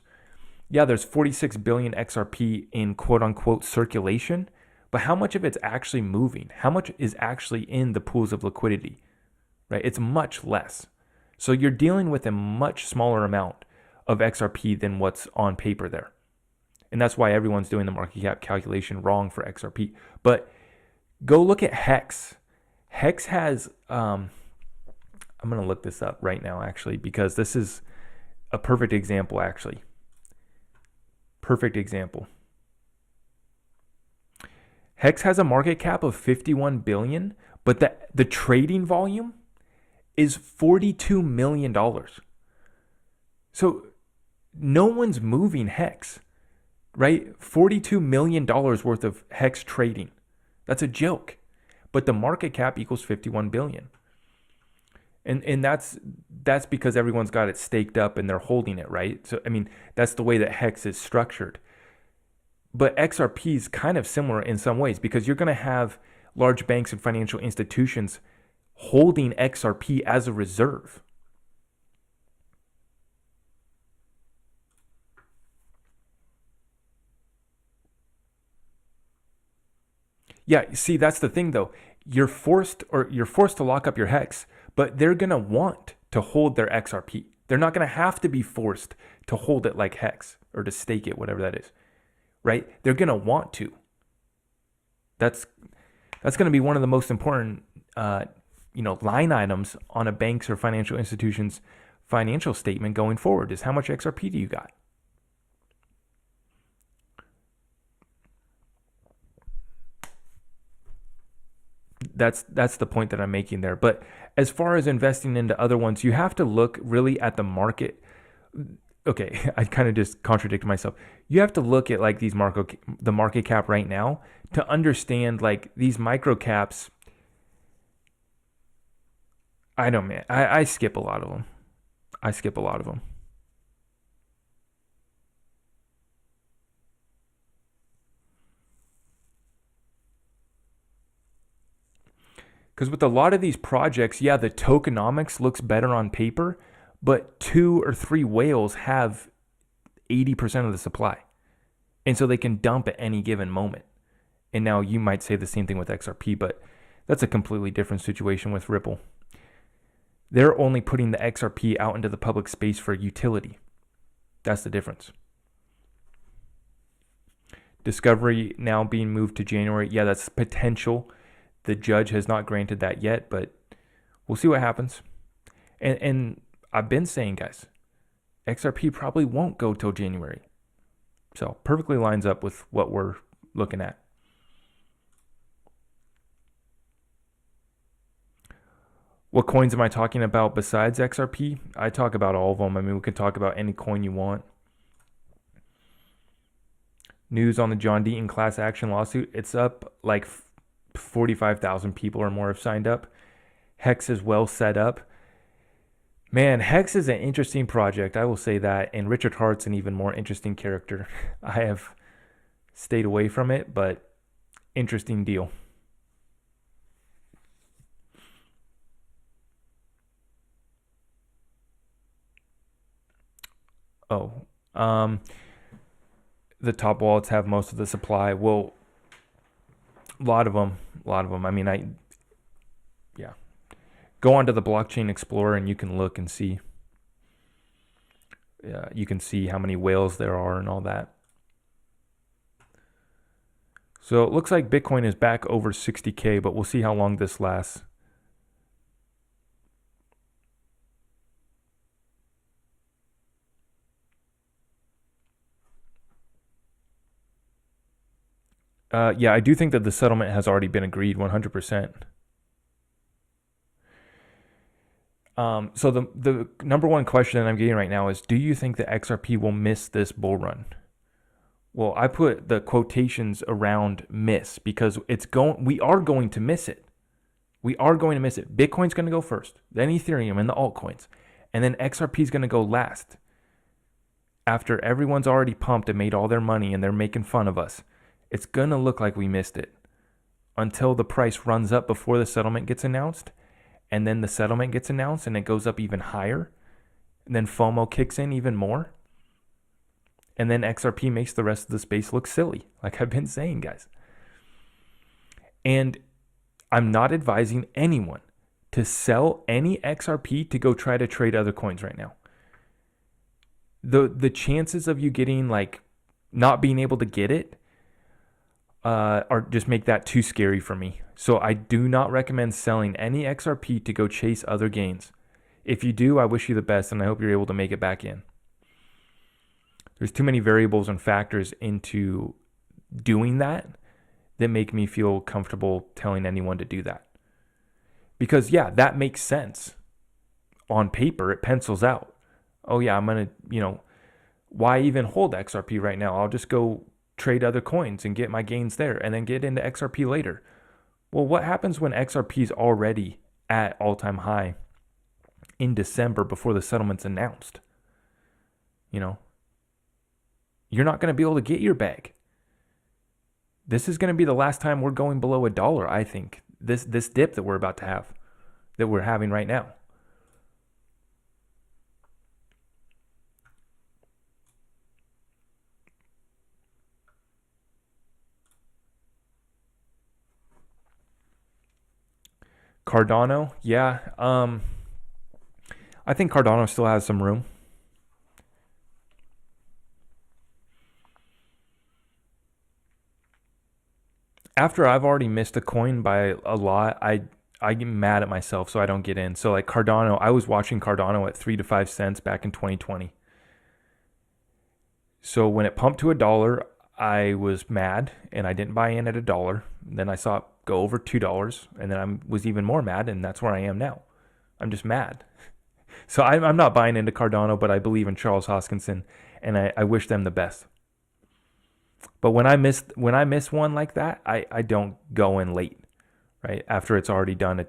yeah, there's 46 billion XRP in quote unquote circulation, but how much of it's actually moving? How much is actually in the pools of liquidity, right? It's much less. So you're dealing with a much smaller amount of XRP than what's on paper there. And that's why everyone's doing the market cap calculation wrong for XRP. But Go look at Hex. Hex has, I'm going to look this up right now, actually, because this is a perfect example, actually. Perfect example. Hex has a market cap of 51 billion, but the trading volume is $42 million. So no one's moving Hex, right? $42 million worth of Hex trading. That's a joke. But the market cap equals 51 billion. And that's because everyone's got it staked up and they're holding it, right? So I mean, that's the way that Hex is structured. But XRP is kind of similar in some ways because you're going to have large banks and financial institutions holding XRP as a reserve. Yeah, see, that's the thing though. You're forced to lock up your Hex, but they're going to want to hold their XRP. They're not going to have to be forced to hold it like Hex or to stake it, whatever that is. Right? They're going to want to. That's going to be one of the most important line items on a bank's or financial institution's financial statement going forward is how much XRP do you got? That's the point that I'm making there. But as far as investing into other ones, you have to look really at the market. Okay, I kind of just contradicted myself. You have to look at like the market cap right now to understand like these micro caps. I know, man. I skip a lot of them. Because with a lot of these projects, yeah, the tokenomics looks better on paper, but 2 or 3 whales have 80% of the supply. And so they can dump at any given moment. And now you might say the same thing with XRP, but that's a completely different situation with Ripple. They're only putting the XRP out into the public space for utility. That's the difference. Discovery now being moved to January. Yeah, that's potential. The judge has not granted that yet, but we'll see what happens. And I've been saying, guys, XRP probably won't go till January. So perfectly lines up with what we're looking at. What coins am I talking about besides XRP? I talk about all of them. I mean, we can talk about any coin you want. News on the John Deaton class action lawsuit. It's up like 45,000 people or more have signed up. Hex is well set up. Man, Hex is an interesting project, I will say that. And Richard Hart's an even more interesting character. I have stayed away from it, but interesting deal. The top wallets have most of the supply. Well, a lot of them. I mean, go onto the Blockchain Explorer and you can look and see. You can see how many whales there are and all that. So it looks like Bitcoin is back over 60K, but we'll see how long this lasts. Yeah, I do think that the settlement has already been agreed 100%. So the number one question that I'm getting right now is, do you think that XRP will miss this bull run? Well, I put the quotations around miss because we are going to miss it. We are going to miss it. Bitcoin's going to go first, then Ethereum and the altcoins, and then XRP is going to go last. After everyone's already pumped and made all their money and they're making fun of us, it's going to look like we missed it until the price runs up before the settlement gets announced. And then the settlement gets announced and it goes up even higher. And then FOMO kicks in even more. And then XRP makes the rest of the space look silly, like I've been saying, guys. And I'm not advising anyone to sell any XRP to go try to trade other coins right now. The chances of you getting like not being able to get it, or just make that too scary for me. So I do not recommend selling any XRP to go chase other gains. If you do, I wish you the best, and I hope you're able to make it back in. There's too many variables and factors into doing that make me feel comfortable telling anyone to do that. Because, yeah, that makes sense. On paper, it pencils out. Oh, yeah, I'm going to, why even hold XRP right now? I'll just go trade other coins and get my gains there and then get into XRP later. Well, what happens when XRP is already at all-time high in December before the settlement's announced? You're not going to be able to get your bag. This is going to be the last time we're going below $1, I think. This dip that we're about to have, that we're having right now. Cardano, yeah. I think Cardano still has some room. After I've already missed a coin by a lot, I get mad at myself, so I don't get in. So like Cardano, I was watching Cardano at 3 to 5 cents back in 2020. So when it pumped to $1, I was mad and I didn't buy in at $1. Then I saw it go over $2, and then I was even more mad, and that's where I am now. I'm just mad. So I'm not buying into Cardano, but I believe in Charles Hoskinson, and I wish them the best. But when I miss one like that, I don't go in late, right? After it's already done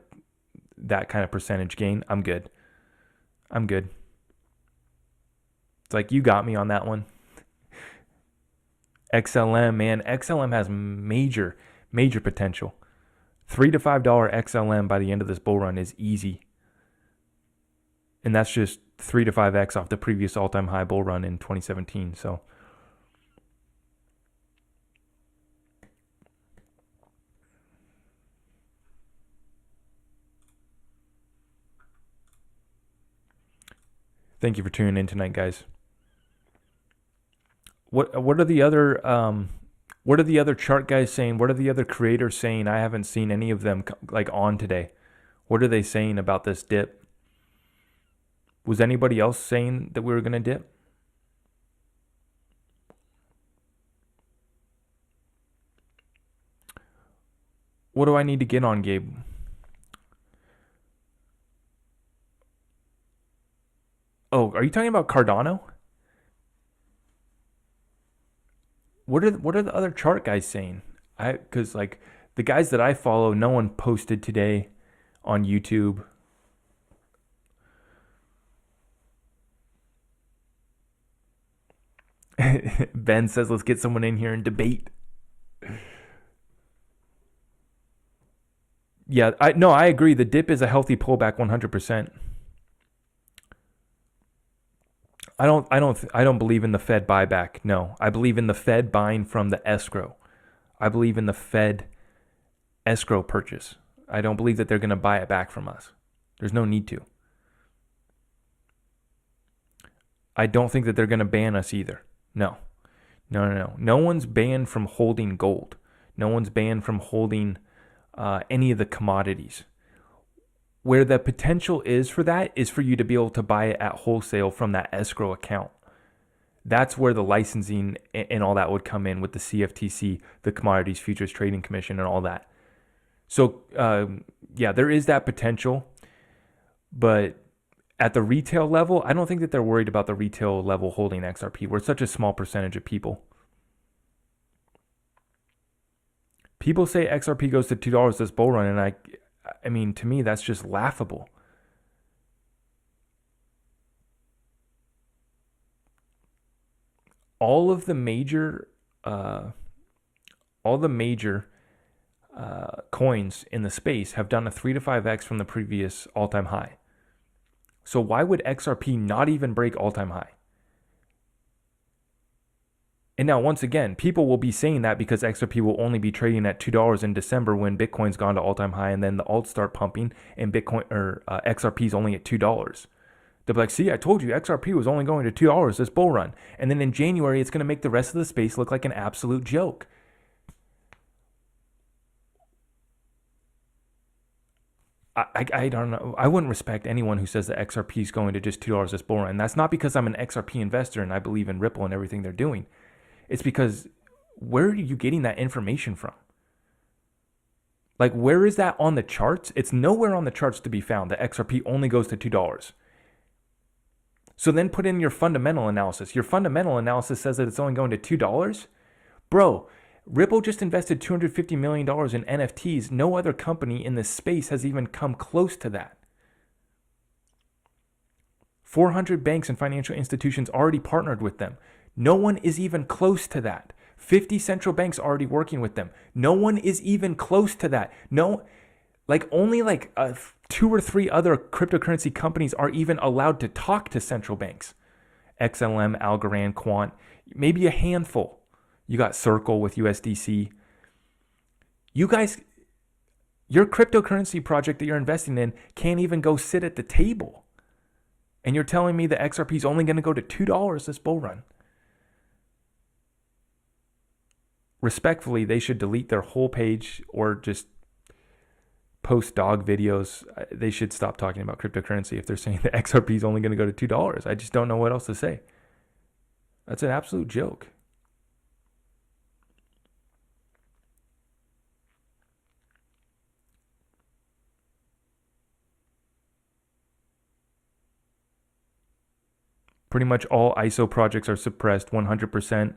that kind of percentage gain, I'm good. It's like, you got me on that one. XLM, man, XLM has major potential. $3 to $5 XLM by the end of this bull run is easy. And that's just 3 to 5x off the previous all-time high bull run in 2017. So thank you for tuning in tonight, guys. What are the other chart guys saying? What are the other creators saying? I haven't seen any of them like on today. What are they saying about this dip? Was anybody else saying that we were going to dip? What do I need to get on, Gabe? Oh, are you talking about Cardano? What are the other chart guys saying? Because like the guys that I follow, no one posted today on YouTube. Ben says, let's get someone in here and debate. Yeah, I agree. The dip is a healthy pullback, 100%. I don't believe in the Fed buyback. No, I believe in the Fed buying from the escrow. I believe in the Fed escrow purchase. I don't believe that they're going to buy it back from us. There's no need to. I don't think that they're going to ban us either. No. No one's banned from holding gold. No one's banned from holding any of the commodities. Where the potential is for that is for you to be able to buy it at wholesale from that escrow account. That's where the licensing and all that would come in with the CFTC, the Commodities Futures Trading Commission, and all that. So, yeah, there is that potential. But at the retail level, I don't think that they're worried about the retail level holding XRP. We're such a small percentage of people. People say XRP goes to $2 this bull run, and I mean, to me, that's just laughable. All the major coins in the space have done a 3 to 5x from the previous all-time high. So why would XRP not even break all-time high? And now, once again, people will be saying that because XRP will only be trading at $2 in December when Bitcoin's gone to all-time high, and then the alts start pumping, and XRP is only at $2. They'll be like, see, I told you XRP was only going to $2 this bull run. And then in January, it's going to make the rest of the space look like an absolute joke. I don't know. I wouldn't respect anyone who says that XRP is going to just $2 this bull run. That's not because I'm an XRP investor and I believe in Ripple and everything they're doing. It's because where are you getting that information from? Like, where is that on the charts? It's nowhere on the charts to be found that XRP only goes to $2. So then put in your fundamental analysis. Your fundamental analysis says that it's only going to $2. Bro, Ripple just invested $250 million in NFTs. No other company in this space has even come close to that. 400 banks and financial institutions already partnered with them. No one is even close to that. 50 central banks already working with them. No one is even close to that. Only 2 or 3 other cryptocurrency companies are even allowed to talk to central banks. XLM, Algorand, Quant, maybe a handful. You got Circle with USDC. You guys, your cryptocurrency project that you're investing in can't even go sit at the table. And you're telling me that XRP is only going to go to $2 this bull run. Respectfully, they should delete their whole page or just post dog videos. They should stop talking about cryptocurrency if they're saying that XRP is only going to go to $2. I just don't know what else to say. That's an absolute joke. Pretty much all ISO projects are suppressed 100%.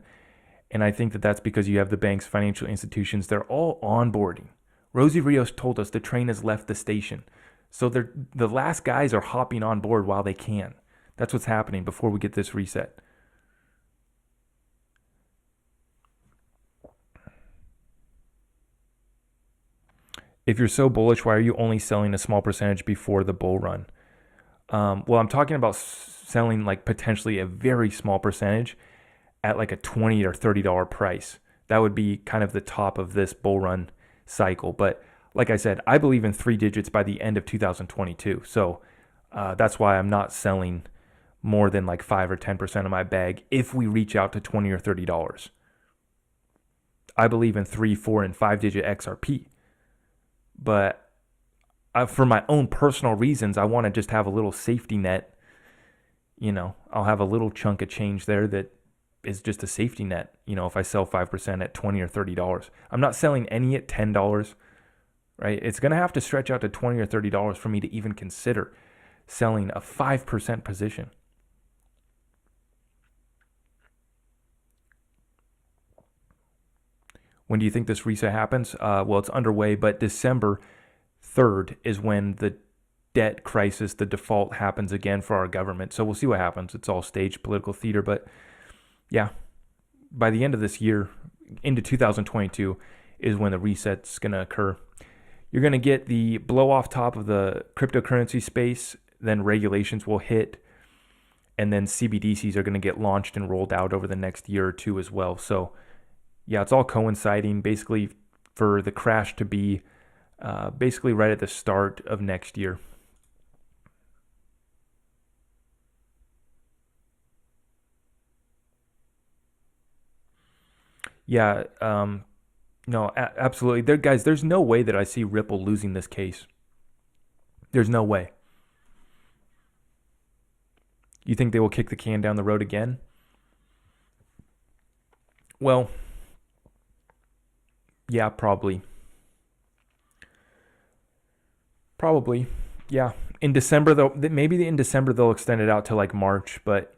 And I think that that's because you have the banks, financial institutions, they're all onboarding. Rosie Rios told us the train has left the station. So the last guys are hopping on board while they can. That's what's happening before we get this reset. If you're so bullish, why are you only selling a small percentage before the bull run? Well, I'm talking about selling like potentially a very small percentage at like a $20 or $30 price. That would be kind of the top of this bull run cycle. But like I said, I believe in 3 digits by the end of 2022. So that's why I'm not selling more than like 5 or 10% of my bag if we reach out to $20 or $30. I believe in 3, 4, and 5 digit XRP. But for my own personal reasons, I want to just have a little safety net. I'll have a little chunk of change there that is just a safety net. If I sell 5% at $20 or $30, I'm not selling any at $10, right? It's going to have to stretch out to $20 or $30 for me to even consider selling a 5% position. When do you think this reset happens? Well, it's underway, but December 3rd is when the debt crisis, the default happens again for our government. So we'll see what happens. It's all staged political theater, but yeah, by the end of this year, into 2022, is when the reset's going to occur. You're going to get the blow off top of the cryptocurrency space, then regulations will hit, and then CBDCs are going to get launched and rolled out over the next year or two as well. So yeah, it's all coinciding basically for the crash to be basically right at the start of next year. Yeah, no, absolutely. Guys, there's no way that I see Ripple losing this case. There's no way. You think they will kick the can down the road again? Well, yeah, probably. Probably. Yeah. In December, though, maybe in December they'll extend it out to like March. But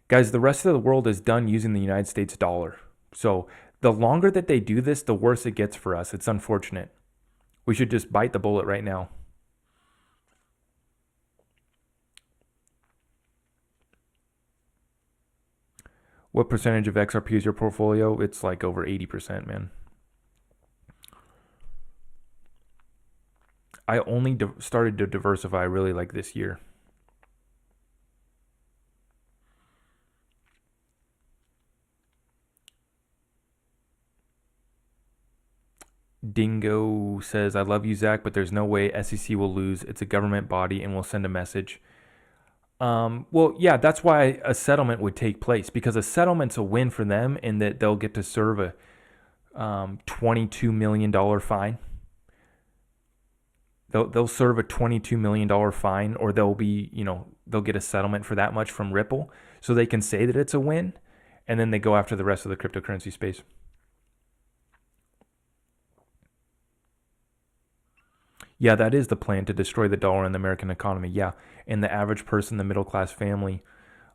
guys, the rest of the world is done using the United States dollar. So the longer that they do this, the worse it gets for us. It's unfortunate. We should just bite the bullet right now. What percentage of XRP is your portfolio? It's like over 80%, man. I only started to diversify really like this year. Dingo says, I love you, Zach, but there's no way SEC will lose. It's a government body and will send a message. Well, yeah, that's why a settlement would take place, because a settlement's a win for them in that they'll get to serve a $22 million fine. They'll serve a $22 million fine, or they'll get a settlement for that much from Ripple, so they can say that it's a win, and then they go after the rest of the cryptocurrency space. Yeah, that is the plan, to destroy the dollar and the American economy. Yeah, and the average person, the middle class family,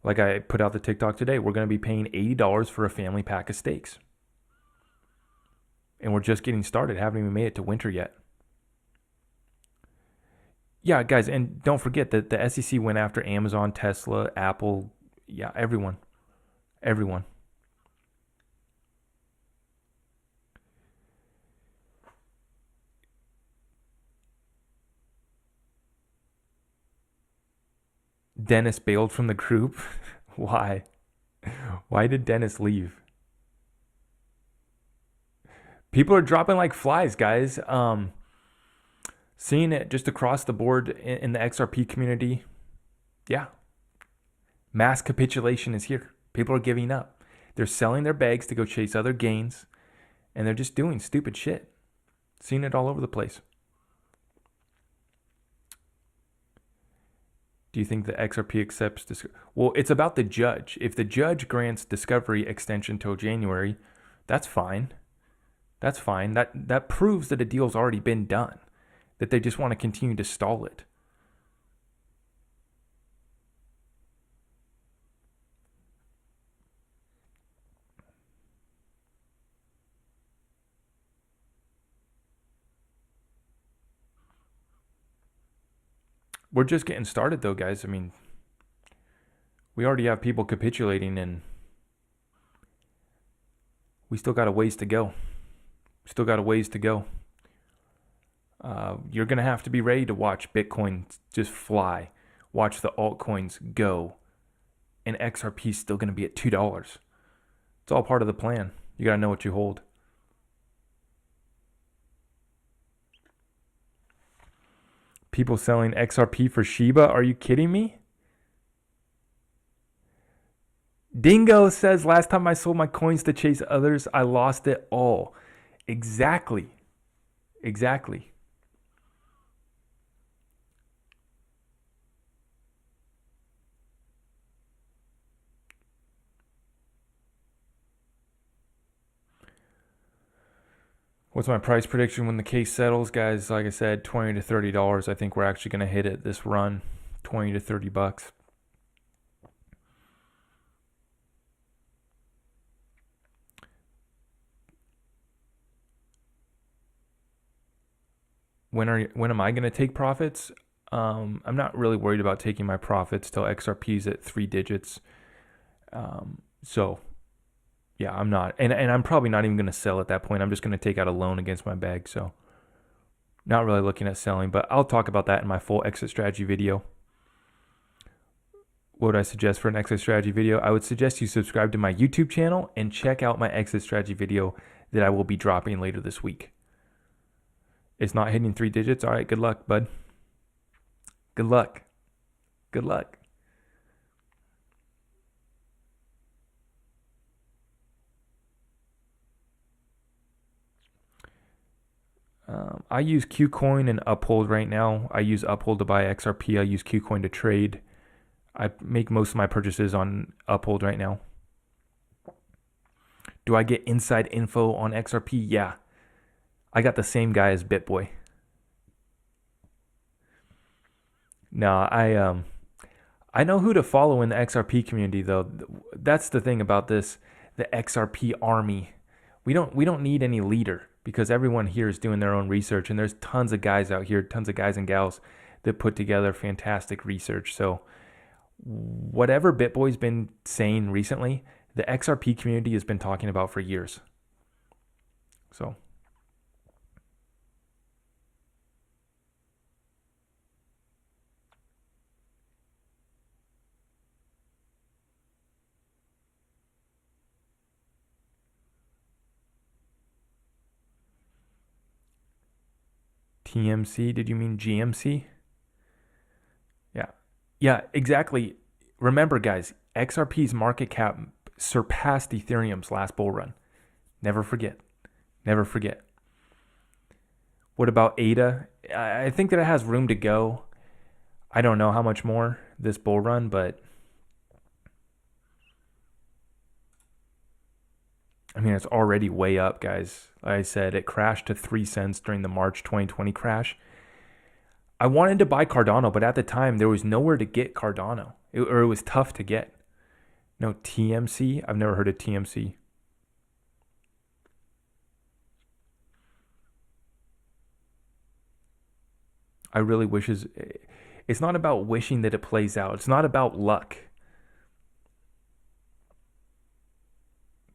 like I put out the TikTok today, we're going to be paying $80 for a family pack of steaks. And we're just getting started, haven't even made it to winter yet. Yeah, guys, and don't forget that the SEC went after Amazon, Tesla, Apple, yeah, everyone. Everyone. Dennis bailed from the group. Why? Why did Dennis leave? People are dropping like flies, guys. Seeing it just across the board in the XRP community. Yeah. Mass capitulation is here. People are giving up. They're selling their bags to go chase other gains, and they're just doing stupid shit. Seeing it all over the place. Do you think the XRP accepts this? Well, it's about the judge. If the judge grants discovery extension till January, that's fine. That's fine. That proves that a deal's already been done, that they just want to continue to stall it. We're just getting started though, guys. I mean, we already have people capitulating, and we still got a ways to go. Still got a ways to go. You're going to have to be ready to watch Bitcoin just fly. Watch the altcoins go. And XRP is still going to be at $2. It's all part of the plan. You got to know what you hold. People selling XRP for Shiba? Are you kidding me? Dingo says, last time I sold my coins to chase others, I lost it all. Exactly. What's my price prediction when the case settles, guys? Like I said, $20 to $30. I think we're actually going to hit it this run, $20 to $30. When am I going to take profits? I'm not really worried about taking my profits till XRP's at 3 digits. So yeah, I'm not. And I'm probably not even going to sell at that point. I'm just going to take out a loan against my bag. So not really looking at selling, but I'll talk about that in my full exit strategy video. What would I suggest for an exit strategy video? I would suggest you subscribe to my YouTube channel and check out my exit strategy video that I will be dropping later this week. It's not hitting 3 digits. All right, good luck, bud. Good luck. Good luck. I use KuCoin and Uphold right now. I use Uphold to buy XRP. I use KuCoin to trade. I make most of my purchases on Uphold right now. Do I get inside info on XRP? Yeah. I got the same guy as BitBoy. No, I know who to follow in the XRP community though. That's the thing about this, the XRP army. We don't need any leader, because everyone here is doing their own research, and there's tons of guys out here, tons of guys and gals that put together fantastic research. So whatever BitBoy's been saying recently, the XRP community has been talking about for years. So TMC, did you mean GMC? Yeah, exactly. Remember, guys, XRP's market cap surpassed Ethereum's last bull run. Never forget. What about ADA? I think that it has room to go. I don't know how much more this bull run, but I mean, it's already way up, guys. Like I said, it crashed to 3 cents during the March 2020 crash. I wanted to buy Cardano, but at the time, there was nowhere to get Cardano, or it was tough to get. No, TMC? I've never heard of TMC. I really wish it's not about wishing that it plays out. It's not about luck.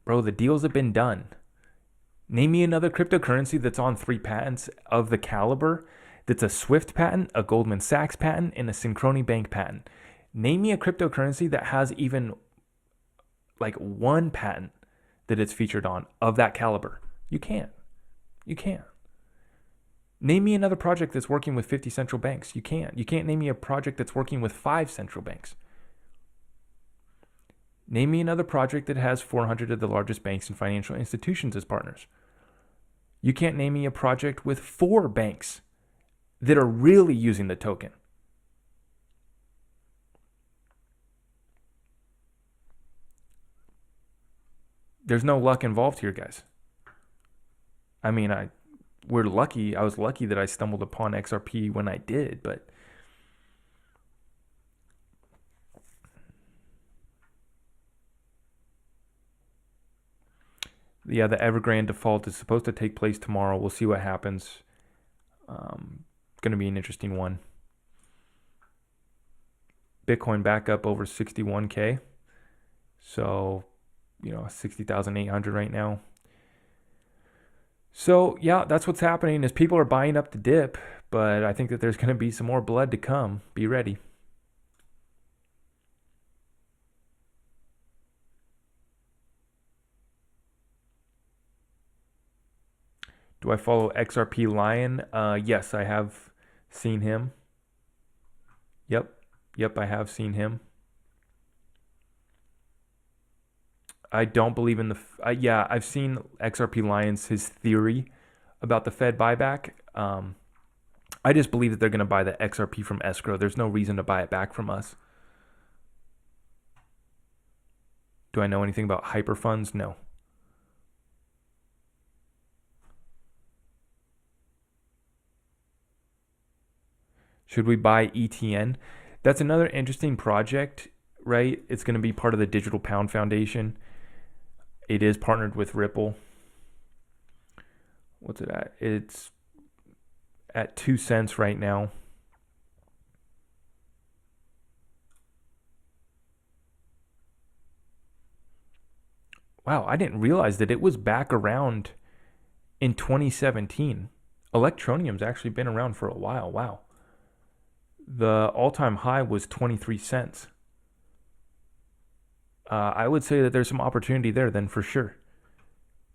Bro, the deals have been done. Name me another cryptocurrency that's on 3 patents of the caliber that's a Swift patent, a Goldman Sachs patent, and a Synchrony Bank patent. Name me a cryptocurrency that has even like 1 patent that it's featured on of that caliber. You can't. You can't. Name me another project that's working with 50 central banks. You can't. You can't name me a project that's working with 5 central banks. Name me another project that has 400 of the largest banks and financial institutions as partners. You can't name me a project with 4 banks that are really using the token. There's no luck involved here, guys. I mean, we're lucky. I was lucky that I stumbled upon XRP when I did, but yeah, the Evergrande default is supposed to take place tomorrow. We'll see what happens. Going to be an interesting one. Bitcoin back up over 61K. So, 60,800 right now. So, yeah, that's what's happening is people are buying up the dip, but I think that there's going to be some more blood to come. Be ready. Do I follow XRP Lion? Yes, I have seen him. Yep, I have seen him. I don't believe in yeah, I've seen XRP Lions, his theory about the Fed buyback. I just believe that they're going to buy the XRP from escrow. There's no reason to buy it back from us. Do I know anything about hyperfunds? No. Should we buy ETN? That's another interesting project, right? It's going to be part of the Digital Pound Foundation. It is partnered with Ripple. What's it at? It's at 2 cents right now. Wow, I didn't realize that it was back around in 2017. Electroneum's actually been around for a while. Wow. The all-time high was 23 cents. I would say that there's some opportunity there then for sure.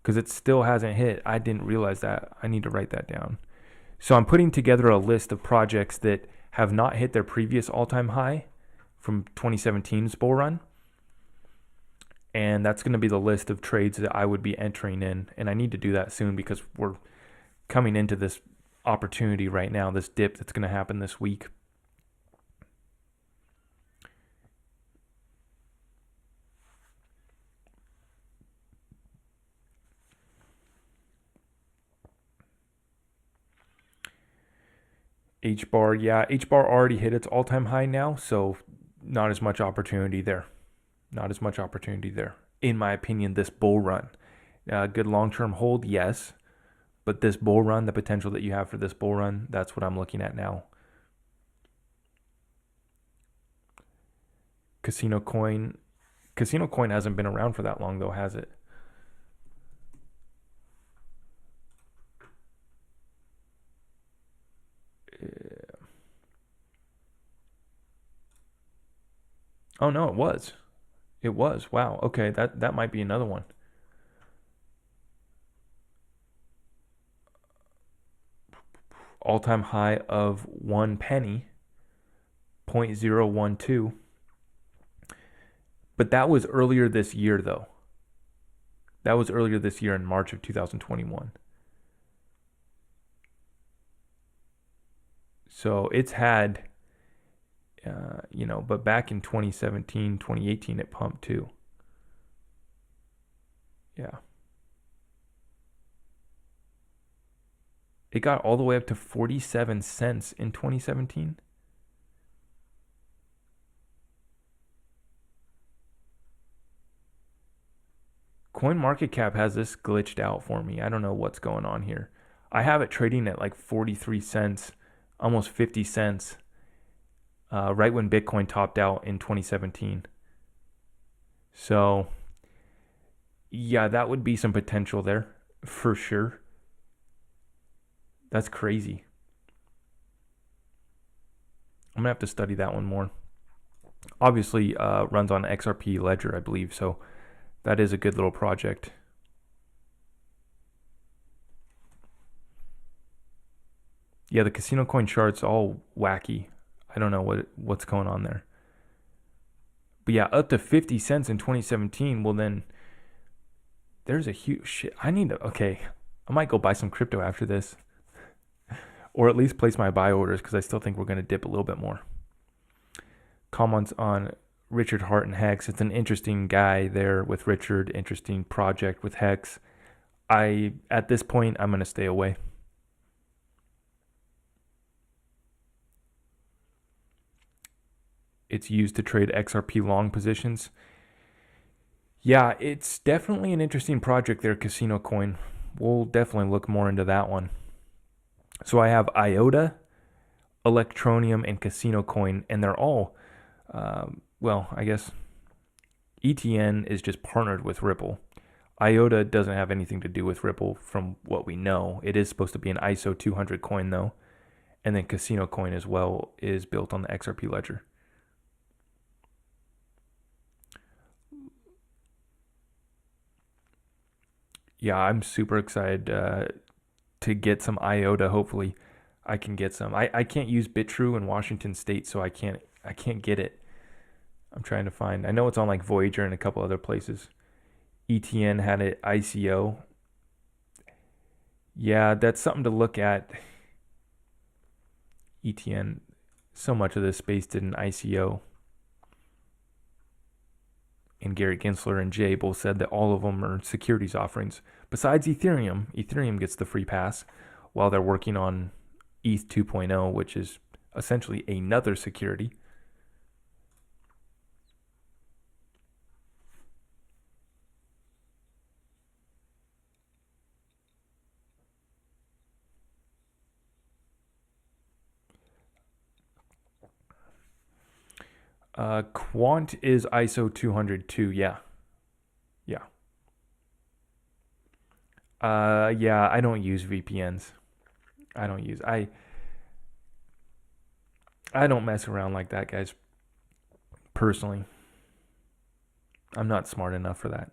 Because it still hasn't hit. I didn't realize that. I need to write that down. So I'm putting together a list of projects that have not hit their previous all-time high from 2017's bull run. And that's going to be the list of trades that I would be entering in. And I need to do that soon because we're coming into this opportunity right now, this dip that's going to happen this week. HBAR, yeah, HBAR already hit its all-time high now, so not as much opportunity there. Not as much opportunity there, in my opinion, this bull run. Good long-term hold, yes, but this bull run, the potential that you have for this bull run, that's what I'm looking at now. Casino Coin hasn't been around for that long, though, has it? Oh no, it was. It was. Wow. Okay, that might be another one. All-time high of 1 penny, 0.012. But that was earlier this year, though. That was earlier this year in March of 2021. So it's had, but back in 2017, 2018, it pumped too. Yeah. It got all the way up to 47 cents in 2017. CoinMarketCap has this glitched out for me. I don't know what's going on here. I have it trading at like 43 cents, almost 50 cents, right when Bitcoin topped out in 2017. So, yeah, that would be some potential there for sure. That's crazy. I'm going to have to study that one more. Obviously, runs on XRP Ledger, I believe. So, that is a good little project. Yeah, the Casino Coin chart's all wacky. I don't know what's going on there. But yeah, up to 50 cents in 2017. Well, then there's a huge shit. Okay, I might go buy some crypto after this. Or at least place my buy orders because I still think we're going to dip a little bit more. Comments on Richard Hart and Hex. It's an interesting guy there with Richard. Interesting project with Hex. At this point, I'm going to stay away. It's used to trade XRP long positions. Yeah, it's definitely an interesting project there, Casino Coin. We'll definitely look more into that one. So I have IOTA, Electroneum, and Casino Coin, and they're all, I guess ETN is just partnered with Ripple. IOTA doesn't have anything to do with Ripple from what we know. It is supposed to be an ISO 200 coin though. And then Casino Coin as well is built on the XRP ledger. Yeah, I'm super excited to get some IOTA. Hopefully I can get some. I can't use Bitrue in Washington State, so I can't get it. I'm trying to find. I know it's on like Voyager and a couple other places. ETN had it ICO. Yeah, that's something to look at. ETN, so much of this space did an ICO. And Gary Gensler and Jay both said that all of them are securities offerings. Besides Ethereum, Ethereum gets the free pass while they're working on ETH 2.0, which is essentially another security. Quant is ISO 202. Yeah. Yeah, I don't use VPNs. I don't mess around like that, guys. Personally, I'm not smart enough for that.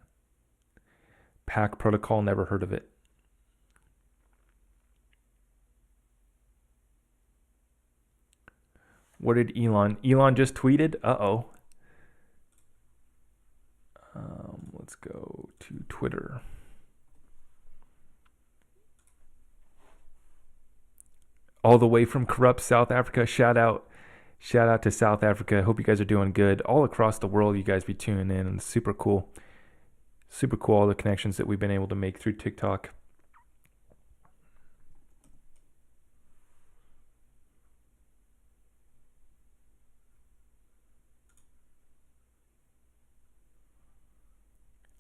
Pack protocol, never heard of it. What did Elon just tweeted? Uh-oh. Let's go to Twitter. All the way from corrupt South Africa. Shout out to South Africa. Hope you guys are doing good. All across the world, you guys be tuning in, and it's super cool. Super cool, all the connections that we've been able to make through TikTok.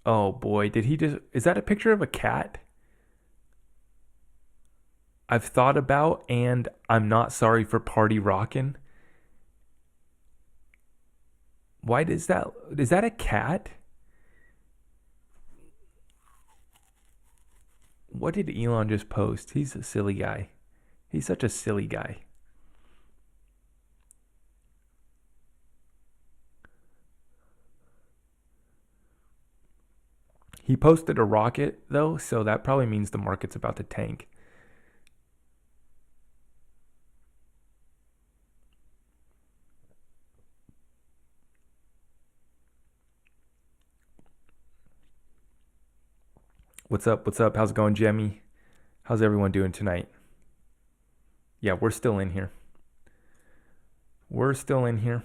Oh boy, is that a picture of a cat? I've thought about, and I'm not sorry for party rockin'. Why is that a cat? What did Elon just post? He's a silly guy. He's such a silly guy. He posted a rocket, though, so that probably means the market's about to tank. What's up? How's it going, Jemmy? How's everyone doing tonight? Yeah, we're still in here. We're still in here.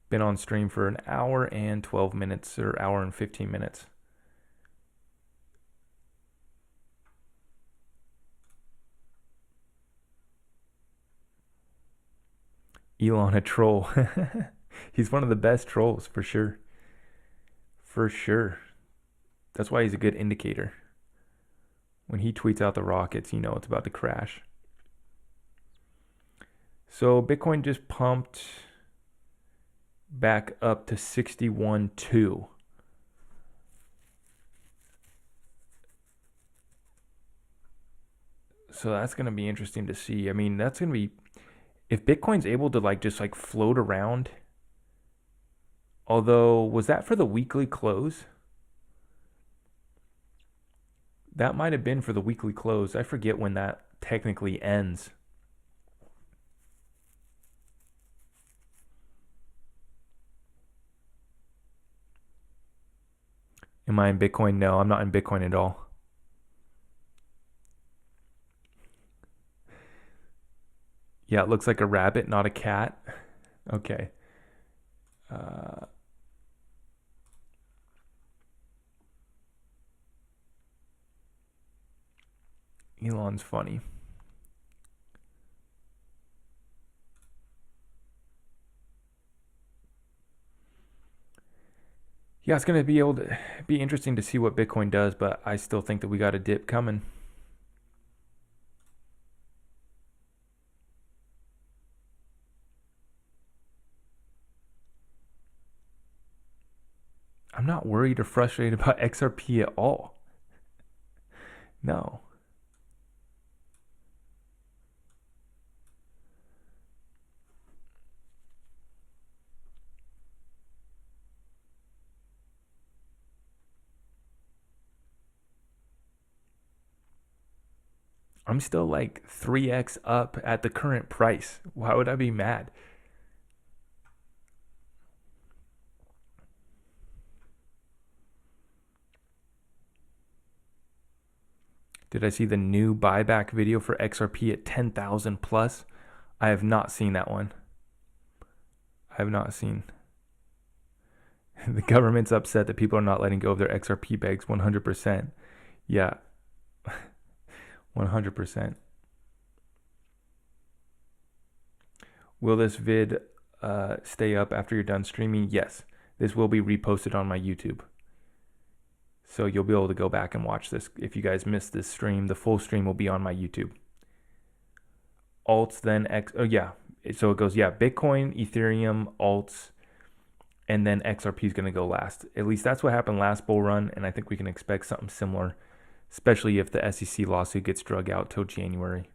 Been on stream for an hour and 12 minutes, or hour and 15 minutes. Elon a troll. He's one of the best trolls, for sure. For sure. That's why he's a good indicator. When he tweets out the rockets, you know it's about to crash. So Bitcoin just pumped back up to 61.2. So that's going to be interesting to see. I mean, that's going to be, if Bitcoin's able to just float around. Although, was that for the weekly close? That might have been for the weekly close. I forget when that technically ends. Am I in Bitcoin? No, I'm not in Bitcoin at all. Yeah, it looks like a rabbit, not a cat. Okay. Elon's funny. Yeah, it's going to be interesting to see what Bitcoin does, but I still think that we got a dip coming. I'm not worried or frustrated about XRP at all. No. I'm still 3x up at the current price. Why would I be mad? Did I see the new buyback video for XRP at 10,000 plus? I have not seen that one. I have not seen. The government's upset that people are not letting go of their XRP bags 100%. Yeah. 100%. Will this vid stay up after you're done streaming? Yes. This will be reposted on my YouTube. So you'll be able to go back and watch this. If you guys missed this stream, the full stream will be on my YouTube. Alts, then so it goes, Bitcoin, Ethereum, alts, and then XRP is going to go last. At least that's what happened last bull run, and I think we can expect something similar, especially if the SEC lawsuit gets drug out till January.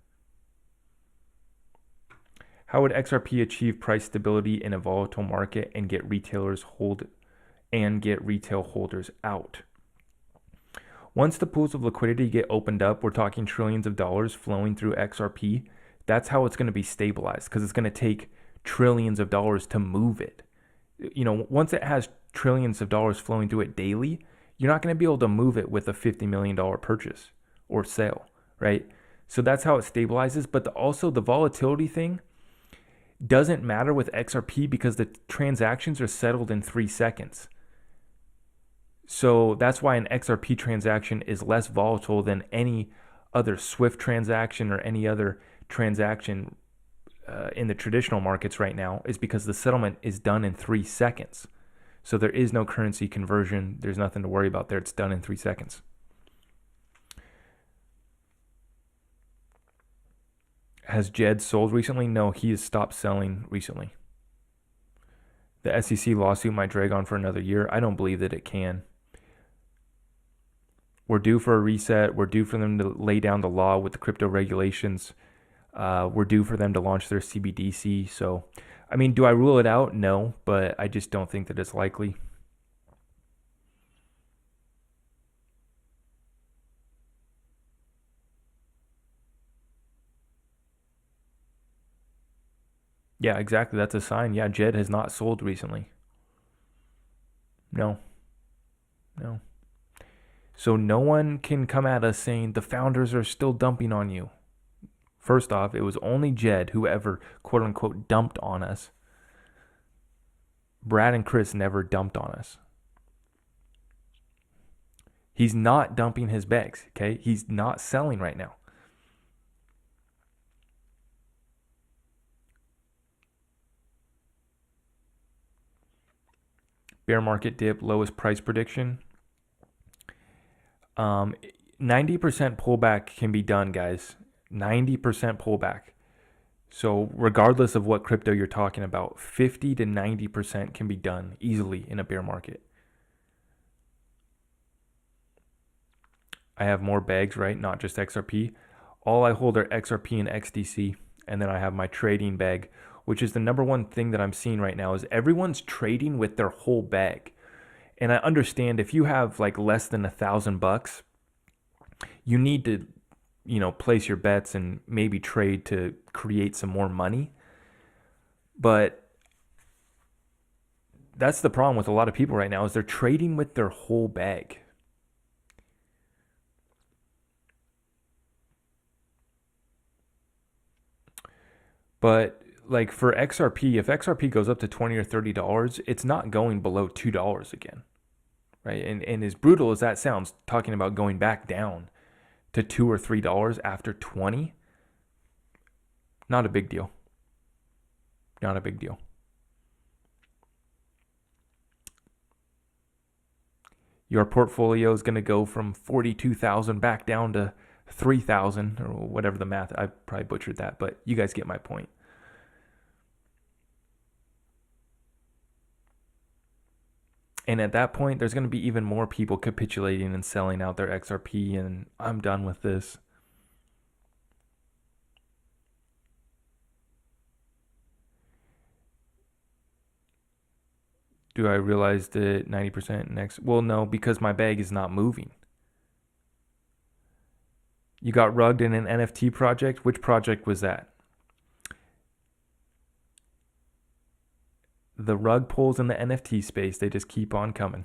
How would XRP achieve price stability in a volatile market and get retail holders out? Once the pools of liquidity get opened up, we're talking trillions of dollars flowing through XRP. That's how it's going to be stabilized, because it's going to take trillions of dollars to move it. Once it has trillions of dollars flowing through it daily, you're not going to be able to move it with a $50 million purchase or sale, right? So that's how it stabilizes. But also the volatility thing doesn't matter with XRP because the transactions are settled in 3 seconds. So that's why an XRP transaction is less volatile than any other Swift transaction or any other transaction in the traditional markets right now, is because the settlement is done in 3 seconds. So there is no currency conversion. There's nothing to worry about there. It's done in 3 seconds. Has Jed sold recently? No, he has stopped selling recently. The SEC lawsuit might drag on for another year. I don't believe that it can. We're due for a reset. We're due for them to lay down the law with the crypto regulations. We're due for them to launch their CBDC. So, I mean, do I rule it out? No, but I just don't think that it's likely. Yeah, exactly. That's a sign. Yeah, Jed has not sold recently. No. So no one can come at us saying the founders are still dumping on you. First off, it was only Jed who ever quote unquote dumped on us. Brad and Chris never dumped on us. He's not dumping his bags, okay? He's not selling right now. Bear market dip, lowest price prediction. 90% pullback can be done, guys. 90% pullback. So regardless of what crypto you're talking about, 50 to 90% can be done easily in a bear market. I have more bags, right? Not just XRP. All I hold are XRP and XDC. And then I have my trading bag, which is the number one thing that I'm seeing right now is everyone's trading with their whole bag. And I understand if you have like less than $1,000, you need to, place your bets and maybe trade to create some more money. But that's the problem with a lot of people right now is they're trading with their whole bag. But like for XRP, if XRP goes up to $20 or $30, it's not going below $2 again, right? And as brutal as that sounds, talking about going back down to $2 or $3 after 20, not a big deal. Not a big deal. Your portfolio is going to go from 42,000 back down to 3,000 or whatever the math. I probably butchered that, but you guys get my point. And at that point, there's going to be even more people capitulating and selling out their XRP, and I'm done with this. Do I realize that 90% next? Well, no, because my bag is not moving. You got rugged in an NFT project? Which project was that? The rug pulls in the NFT space, they just keep on coming.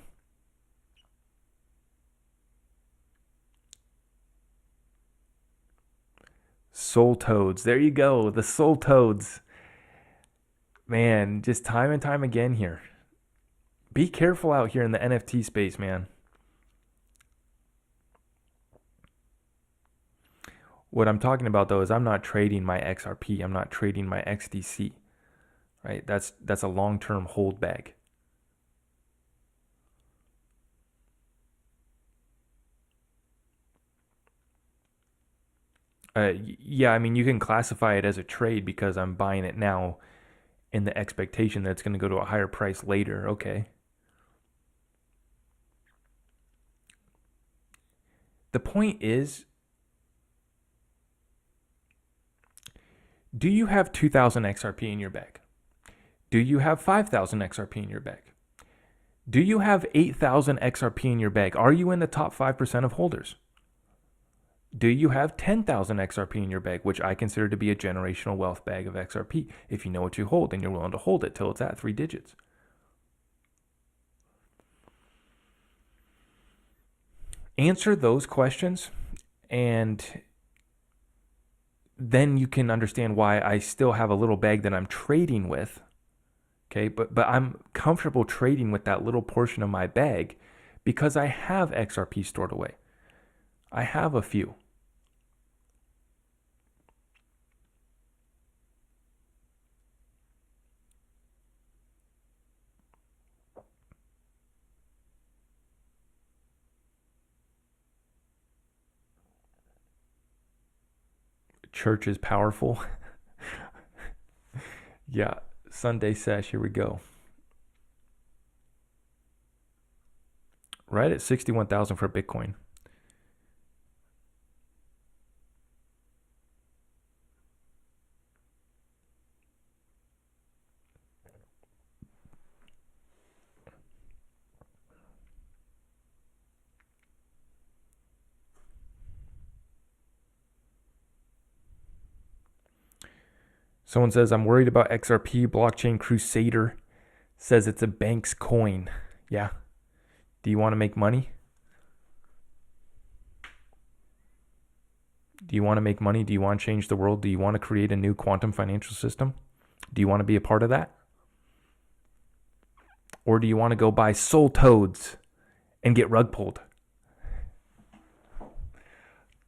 Soul Toads. There you go. The Soul Toads. Man, just time and time again here. Be careful out here in the NFT space, man. What I'm talking about though is I'm not trading my XRP. I'm not trading my XDC. Right? That's a long-term hold bag. Yeah, I mean, you can classify it as a trade because I'm buying it now in the expectation that it's going to go to a higher price later. Okay. The point is, do you have 2,000 XRP in your bag? Do you have 5,000 XRP in your bag? Do you have 8,000 XRP in your bag? Are you in the top 5% of holders? Do you have 10,000 XRP in your bag, which I consider to be a generational wealth bag of XRP? If you know what you hold and you're willing to hold it till it's at 3 digits. Answer those questions, and then you can understand why I still have a little bag that I'm trading with. Okay, but I'm comfortable trading with that little portion of my bag because I have XRP stored away. I have a few. Church is powerful. Yeah, Sunday sesh, here we go. Right at 61,000 for Bitcoin. Someone says, I'm worried about XRP. Blockchain Crusader says it's a bank's coin. Yeah. Do you want to make money? Do you want to make money? Do you want to change the world? Do you want to create a new quantum financial system? Do you want to be a part of that? Or do you want to go buy Soul Toads and get rug pulled?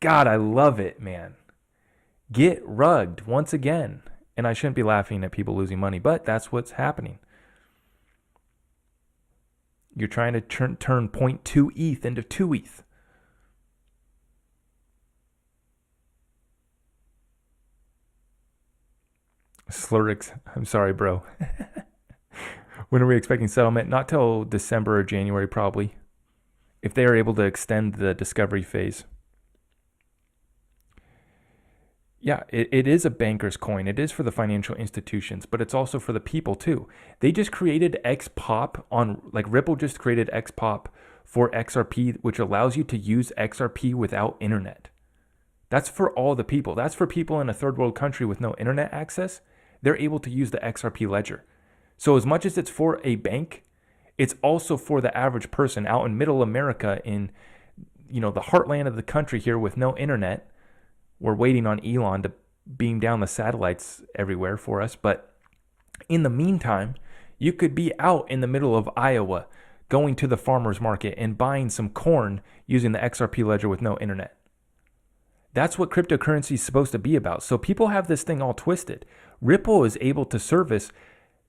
God, I love it, man. Get rugged once again. And I shouldn't be laughing at people losing money, but that's what's happening. You're trying to turn 0.2 ETH into 2 ETH. Slurix, I'm sorry, bro. When are we expecting settlement? Not till December or January, probably. If they are able to extend the discovery phase. Yeah, it is a banker's coin. It is for the financial institutions, but it's also for the people too. They just created XPOP Ripple just created XPOP for XRP, which allows you to use XRP without internet. That's for all the people. That's for people in a third world country with no internet access. They're able to use the XRP ledger. So as much as it's for a bank, it's also for the average person out in middle America in, the heartland of the country here with no internet. We're waiting on Elon to beam down the satellites everywhere for us. But in the meantime, you could be out in the middle of Iowa going to the farmer's market and buying some corn using the XRP ledger with no internet. That's what cryptocurrency is supposed to be about. So people have this thing all twisted. Ripple is able to service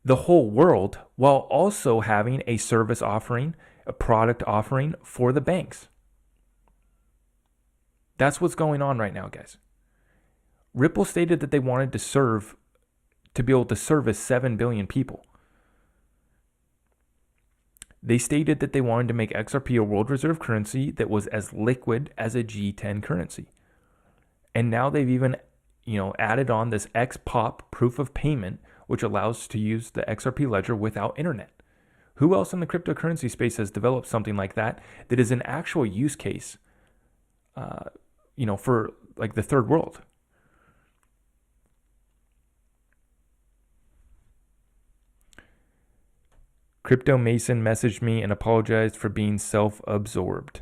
the whole world while also having a service offering, a product offering for the banks. That's what's going on right now, guys. Ripple stated that they wanted to be able to service 7 billion people. They stated that they wanted to make XRP a world reserve currency that was as liquid as a G10 currency. And now they've even, added on this XPOP proof of payment, which allows to use the XRP ledger without internet. Who else in the cryptocurrency space has developed something like that is an actual use case, for like the third world? Crypto Mason messaged me and apologized for being self-absorbed.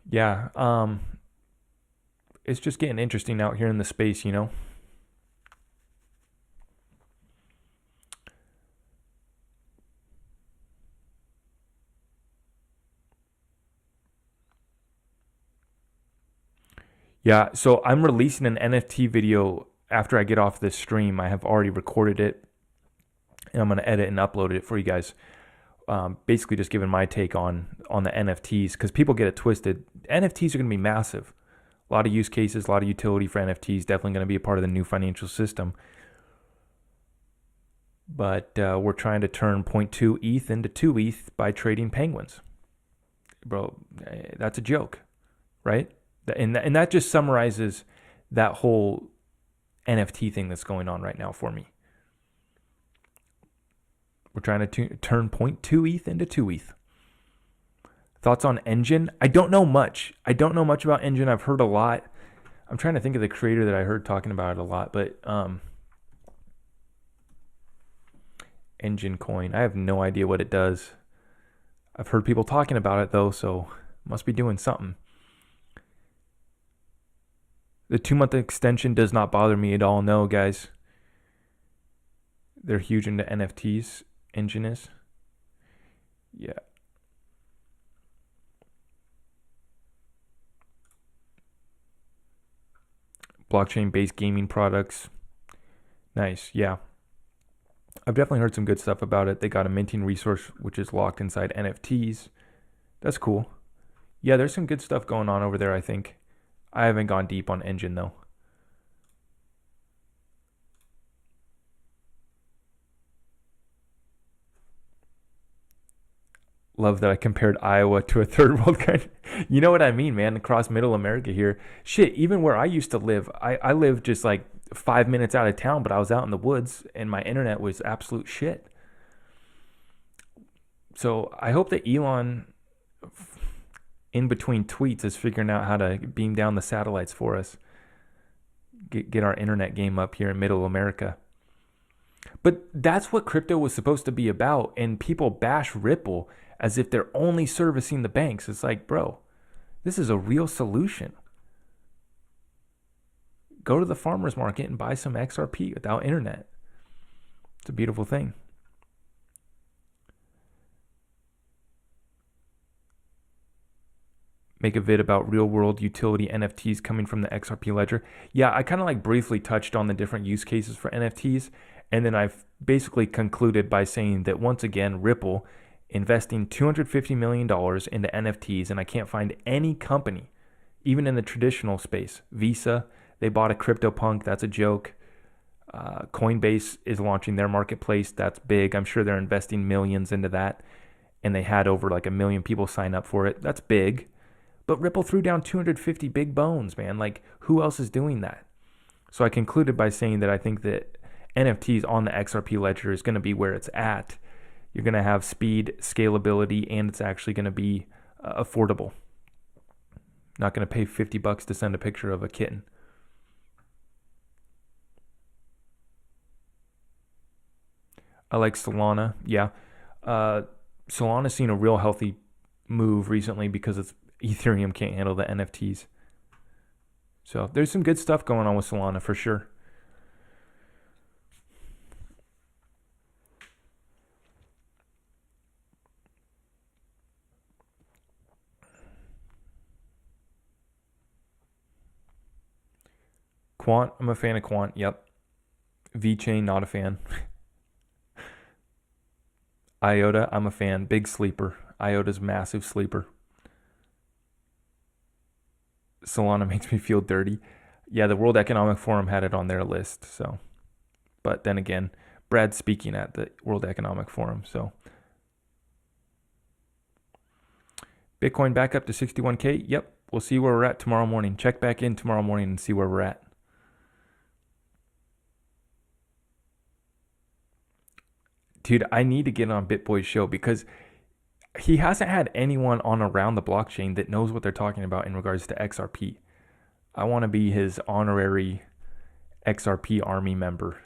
Yeah, it's just getting interesting out here in the space, Yeah, so I'm releasing an NFT video after I get off this stream. I have already recorded it, and I'm going to edit and upload it for you guys. Basically just giving my take on the NFTs, because people get it twisted. NFTs are going to be massive. A lot of use cases, a lot of utility for NFTs, definitely going to be a part of the new financial system. But we're trying to turn 0.2 ETH into 2 ETH by trading penguins. Bro, that's a joke, right? And that just summarizes that whole NFT thing that's going on right now for me. We're trying to turn 0.2 ETH into 2 ETH. Thoughts on Engine? I don't know much. About Engine. I've heard a lot. I'm trying to think of the creator that I heard talking about it a lot, but Engine coin. I have no idea what it does. I've heard people talking about it though, so must be doing something. The 2-month extension does not bother me at all. No, guys. They're huge into NFTs. Engine is. Yeah. Blockchain-based gaming products. Nice. Yeah. I've definitely heard some good stuff about it. They got a minting resource, which is locked inside NFTs. That's cool. Yeah, there's some good stuff going on over there, I think. I haven't gone deep on Engine, though. Love that I compared Iowa to a third world country. You know what I mean, man? Across middle America here. Shit, even where I used to live, I lived just like 5 minutes out of town, but I was out in the woods and my internet was absolute shit. So I hope that Elon, in between tweets, is figuring out how to beam down the satellites for us. Get our internet game up here in middle America. But that's what crypto was supposed to be about, and people bash Ripple as if they're only servicing the banks. It's like, bro, this is a real solution. Go to the farmer's market and buy some XRP without internet. It's a beautiful thing. Make a vid about real world utility NFTs coming from the XRP ledger. Yeah, I kind of like briefly touched on the different use cases for NFTs. And then I've basically concluded by saying that once again, Ripple investing $250 million into NFTs. And I can't find any company, even in the traditional space. Visa, they bought a CryptoPunk. That's a joke. Coinbase is launching their marketplace. That's big. I'm sure they're investing millions into that. And they had over like 1 million people sign up for it. That's big. But Ripple threw down 250 big bones, man. Like, who else is doing that? So I concluded by saying that I think that NFTs on the XRP ledger is going to be where it's at. You're going to have speed, scalability, and it's actually going to be affordable. Not going to pay $50 to send a picture of a kitten. I like Solana. Yeah. Solana's seen a real healthy move recently because it's Ethereum can't handle the NFTs. So there's some good stuff going on with Solana for sure. Quant, I'm a fan of Quant. Yep. VeChain, not a fan. IOTA, I'm a fan. Big sleeper. IOTA's massive sleeper. Solana makes me feel dirty. Yeah, the World Economic Forum had it on their list. So, but then again, Brad's speaking at the World Economic Forum. So, Bitcoin back up to 61K. Yep, we'll see where we're at tomorrow morning. Check back in tomorrow morning and see where we're at. Dude, I need to get on BitBoy's show because he hasn't had anyone on around the blockchain that knows what they're talking about in regards to XRP. I want to be his honorary XRP army member.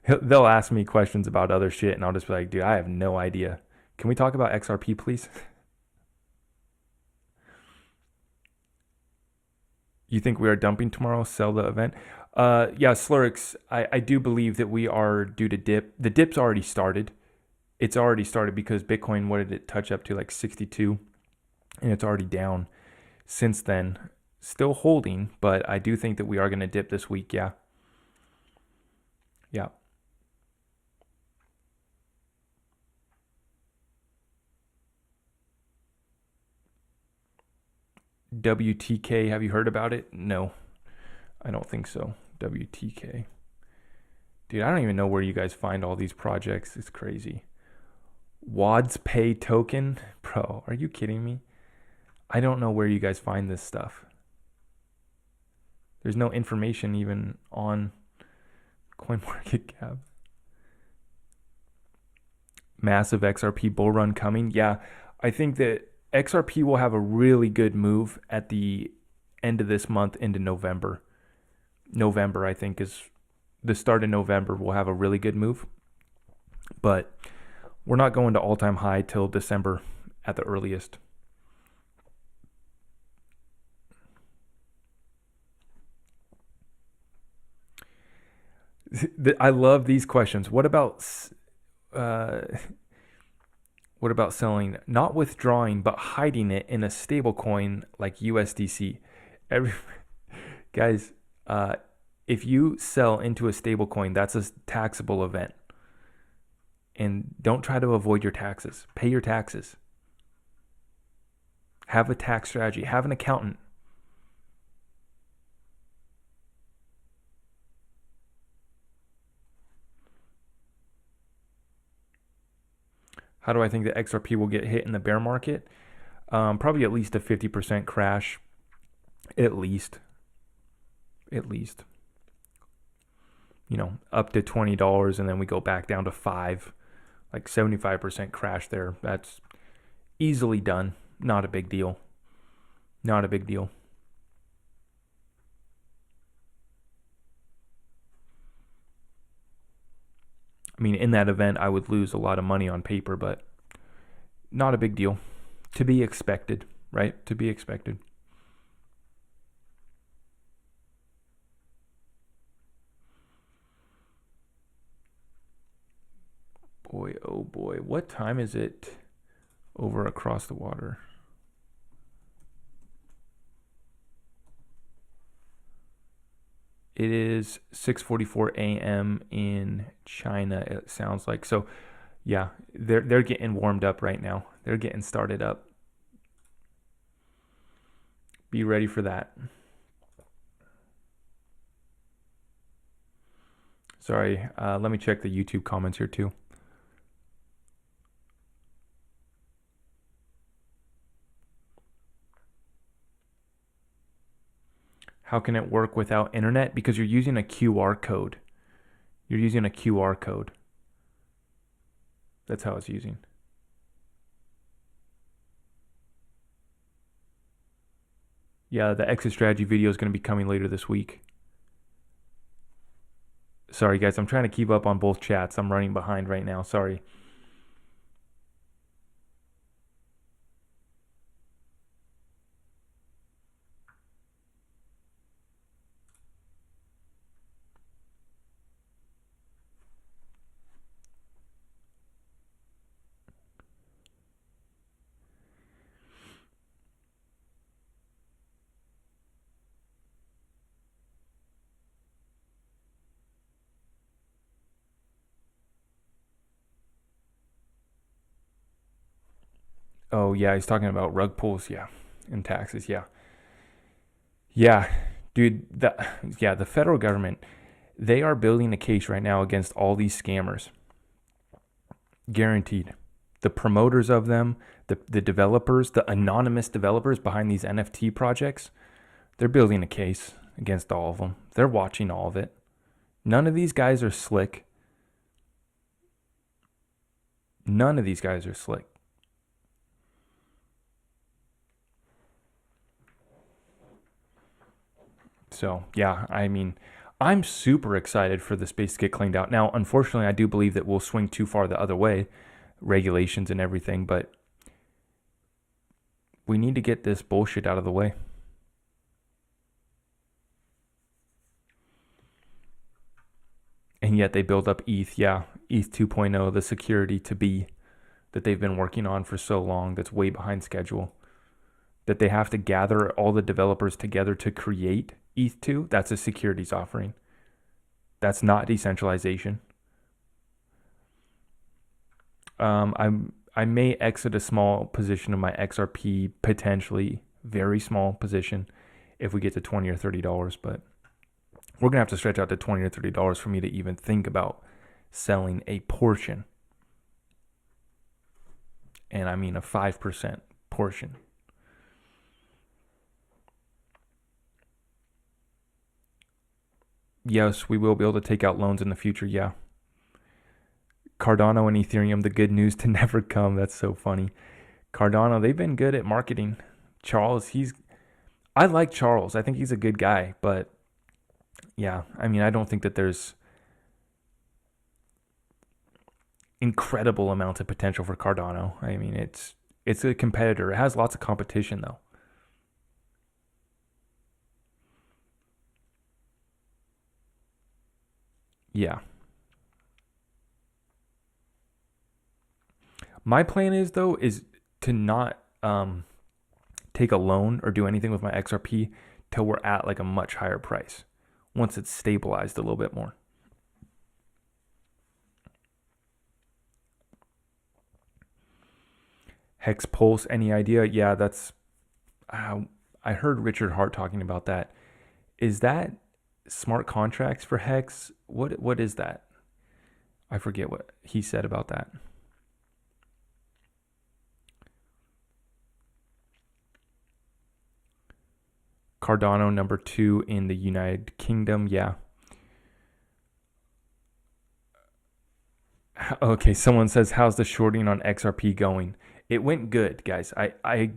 They'll ask me questions about other shit, and I'll just be like, dude, I have no idea. Can we talk about XRP, please? You think we are dumping tomorrow? Sell the event? Yeah, Slurix, I do believe that we are due to dip. The dip's already started. It's already started because Bitcoin, what did it touch up to, like 62? And it's already down since then. Still holding, but I do think that we are going to dip this week, yeah. Yeah. WTK, have you heard about it? No, I don't think so. WTK. Dude, I don't even know where you guys find all these projects. It's crazy. Wads Pay token? Bro, are you kidding me? I don't know where you guys find this stuff. There's no information even on CoinMarketCap. Massive XRP bull run coming. Yeah, I think that XRP will have a really good move at the end of this month into November. November, I think, is the start of November. We'll have a really good move. But we're not going to all-time high till December at the earliest. I love these questions. What about selling, not withdrawing, but hiding it in a stable coin like USDC? Guys, if you sell into a stable coin, that's a taxable event. And don't try to avoid your taxes. Pay your taxes. Have a tax strategy. Have an accountant. How do I think that XRP will get hit in the bear market? Probably at least a 50% crash. At least. You know, up to $20 and then we go back down to $5. Like 75% crash there. That's easily done. Not a big deal. Not a big deal. I mean, in that event, I would lose a lot of money on paper, but not a big deal. To be expected, right? To be expected. Boy, oh boy. What time is it over across the water? It is 6:44 a.m. in China, it sounds like. So, yeah, they're getting warmed up right now. They're getting started up. Be ready for that. Sorry, let me check the YouTube comments here too. How can it work without internet? Because you're using a QR code. You're using a QR code. That's how it's using. Yeah, the exit strategy video is going to be coming later this week. Sorry, guys. I'm trying to keep up on both chats. I'm running behind right now. Sorry. Oh, yeah. He's talking about rug pulls. Yeah. And taxes. Yeah. Yeah. Dude, the federal government, they are building a case right now against all these scammers. Guaranteed. The promoters of them, the developers, the anonymous developers behind these NFT projects, they're building a case against all of them. They're watching all of it. None of these guys are slick. None of these guys are slick. So, yeah, I mean, I'm super excited for the space to get cleaned out. Now, unfortunately, I do believe that we'll swing too far the other way, regulations and everything, but we need to get this bullshit out of the way. And yet they build up ETH, yeah, ETH 2.0, the security to be that they've been working on for so long that's way behind schedule. That they have to gather all the developers together to create ETH2, that's a securities offering. That's not decentralization. I may exit a small position of my XRP, potentially very small position, if we get to $20 or $30, but we're gonna have to stretch out to $20 or $30 for me to even think about selling a portion, and I mean a 5% portion. Yes, we will be able to take out loans in the future. Yeah. Cardano and Ethereum, the good news to never come. That's so funny. Cardano, they've been good at marketing. Charles, I like Charles. I think he's a good guy, but yeah, I mean, I don't think that there's incredible amounts of potential for Cardano. I mean, it's a competitor. It has lots of competition though. Yeah. My plan is though is to not take a loan or do anything with my XRP till we're at like a much higher price once it's stabilized a little bit more. Hex Pulse, any idea? Yeah, that's I heard Richard Hart talking about that. Is that smart contracts for Hex? What is that? I forget what he said about that. Cardano number 2 in the United Kingdom. Yeah. Okay, someone says, how's the shorting on XRP going? It went good, guys. I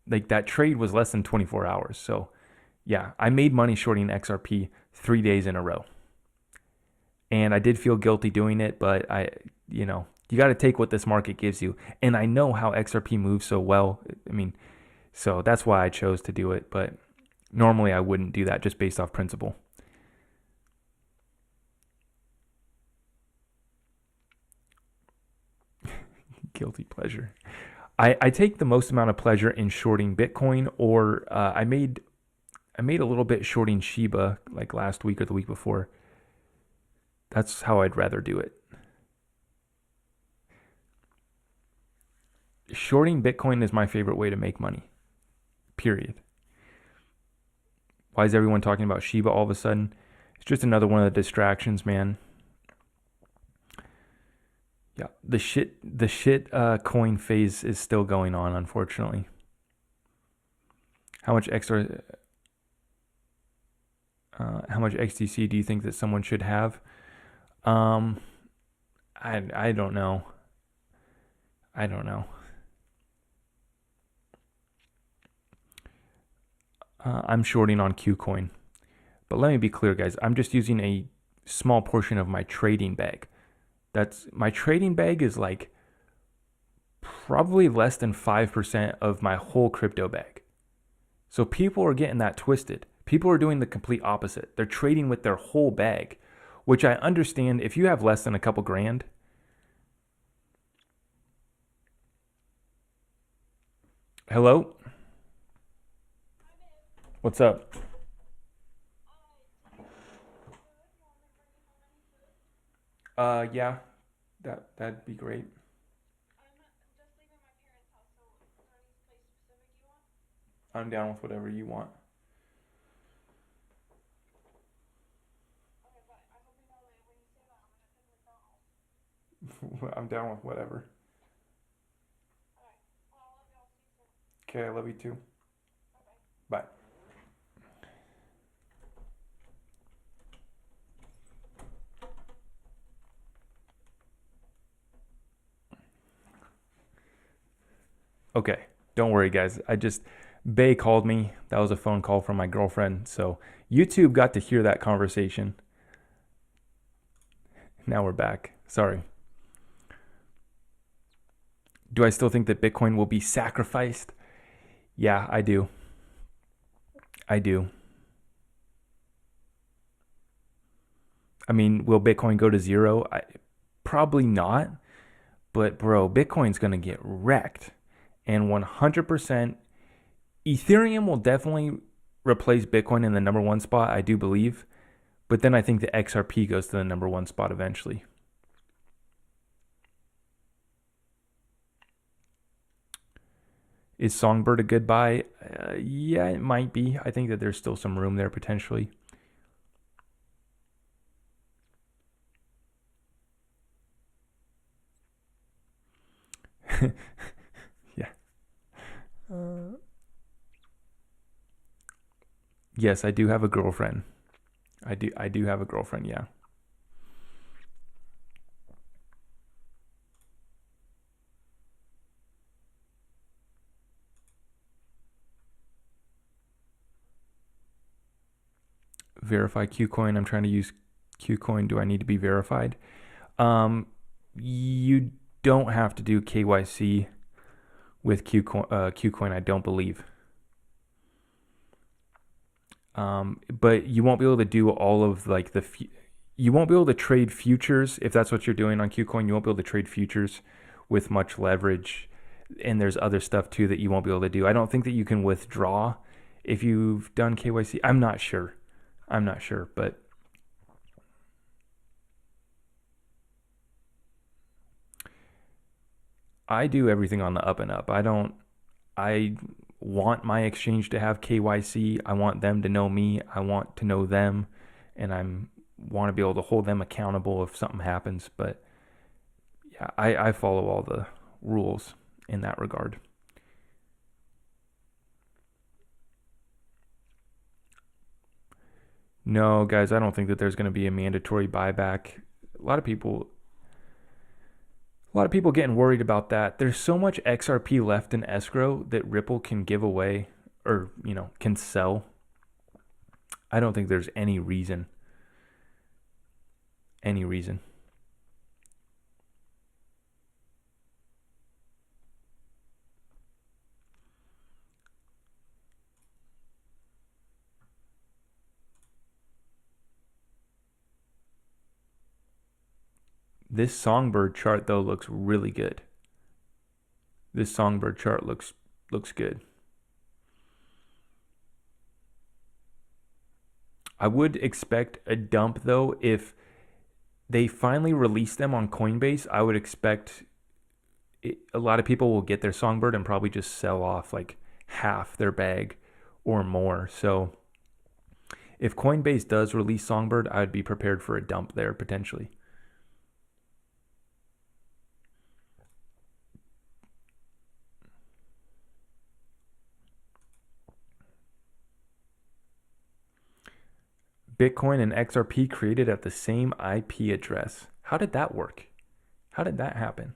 like that trade was less than 24 hours. So yeah, I made money shorting XRP 3 days in a row. And I did feel guilty doing it, but you got to take what this market gives you. And I know how XRP moves so well. I mean, so that's why I chose to do it. But normally I wouldn't do that just based off principle. Guilty pleasure. I take the most amount of pleasure in shorting Bitcoin, or I made a little bit shorting Shiba like last week or the week before. That's how I'd rather do it. Shorting Bitcoin is my favorite way to make money. Period. Why is everyone talking about Shiba all of a sudden? It's just another one of the distractions, man. Yeah, the shit coin phase is still going on, unfortunately. How much XDC do you think that someone should have? I don't know. I don't know. I'm shorting on KuCoin. But let me be clear, guys. I'm just using a small portion of my trading bag. My trading bag is like probably less than 5% of my whole crypto bag. So people are getting that twisted. People are doing the complete opposite. They're trading with their whole bag, which I understand. If you have less than a couple grand, hello? What's up? Yeah, that'd be great. I'm down with whatever you want. I'm down with whatever. Okay, I love you too. Bye. Okay, don't worry, guys. Bay called me. That was a phone call from my girlfriend. So YouTube got to hear that conversation. Now we're back. Sorry. Do I still think that Bitcoin will be sacrificed? Yeah, I do. I do. I mean, will Bitcoin go to zero? Probably not. But bro, Bitcoin's going to get wrecked. And 100% Ethereum will definitely replace Bitcoin in the number one spot, I do believe. But then I think the XRP goes to the number one spot eventually. Is Songbird a good buy? Yeah, it might be. I think that there's still some room there potentially. Yeah. Yes, I do have a girlfriend. I do have a girlfriend, yeah. Verify KuCoin. I'm trying to use KuCoin. Do I need to be verified? You don't have to do KYC with KuCoin, I don't believe. But you won't be able to do all of like you won't be able to trade futures if that's what you're doing on KuCoin. You won't be able to trade futures with much leverage, and there's other stuff too that you won't be able to do. I don't think that you can withdraw if you've done KYC. I'm not sure, but I do everything on the up and up. I want my exchange to have KYC. I want them to know me. I want to know them, and I'm want to be able to hold them accountable if something happens. But yeah, I follow all the rules in that regard. No, guys, I don't think that there's going to be a mandatory buyback. A lot of people getting worried about that. There's so much XRP left in escrow that Ripple can give away or, can sell. I don't think there's any reason. any reason. This Songbird chart though looks really good. This Songbird chart looks good. I would expect a dump though if they finally release them on Coinbase. I would expect a lot of people will get their Songbird and probably just sell off like half their bag or more. So if Coinbase does release Songbird, I would be prepared for a dump there potentially. Bitcoin and XRP created at the same IP address. How did that work? How did that happen?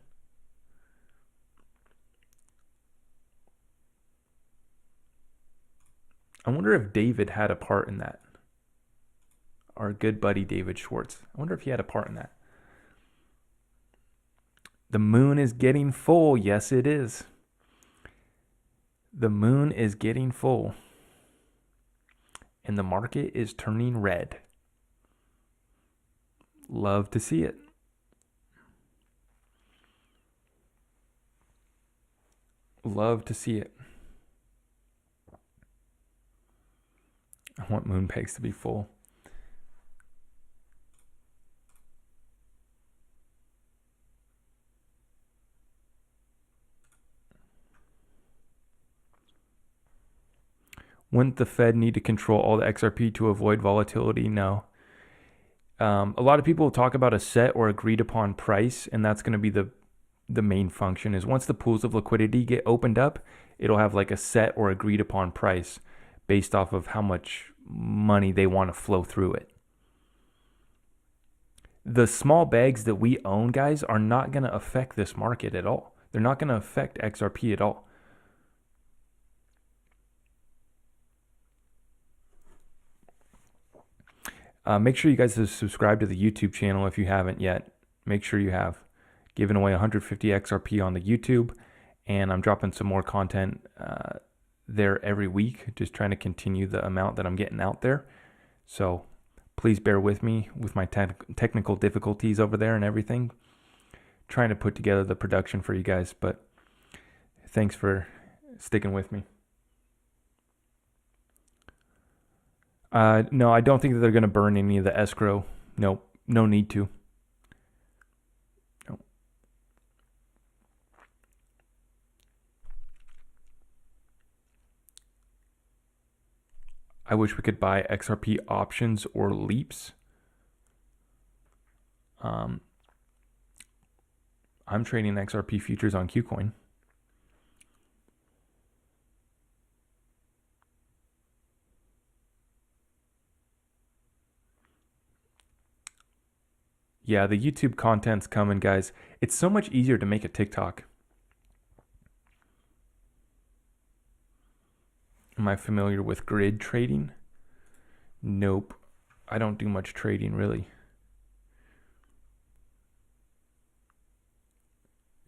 I wonder if David had a part in that. Our good buddy David Schwartz. I wonder if he had a part in that. The moon is getting full. Yes, it is. The moon is getting full. And the market is turning red. Love to see it. Love to see it. I want moon pegs to be full. Wouldn't the Fed need to control all the XRP to avoid volatility? No. A lot of people talk about a set or agreed upon price, and that's going to be the main function. Is once the pools of liquidity get opened up, it'll have like a set or agreed upon price based off of how much money they want to flow through it. The small bags that we own, guys, are not going to affect this market at all. They're not going to affect XRP at all. Make sure you guys subscribe to the YouTube channel if you haven't yet. Make sure you have. Giving away 150 XRP on the YouTube, and I'm dropping some more content there every week, just trying to continue the amount that I'm getting out there. So please bear with me with my technical difficulties over there and everything. Trying to put together the production for you guys, but thanks for sticking with me. No, I don't think that they're going to burn any of the escrow. Nope, no need to. Nope. I wish we could buy XRP options or leaps. I'm trading XRP futures on KuCoin. Yeah, the YouTube content's coming, guys. It's so much easier to make a TikTok. Am I familiar with grid trading? Nope. I don't do much trading, really.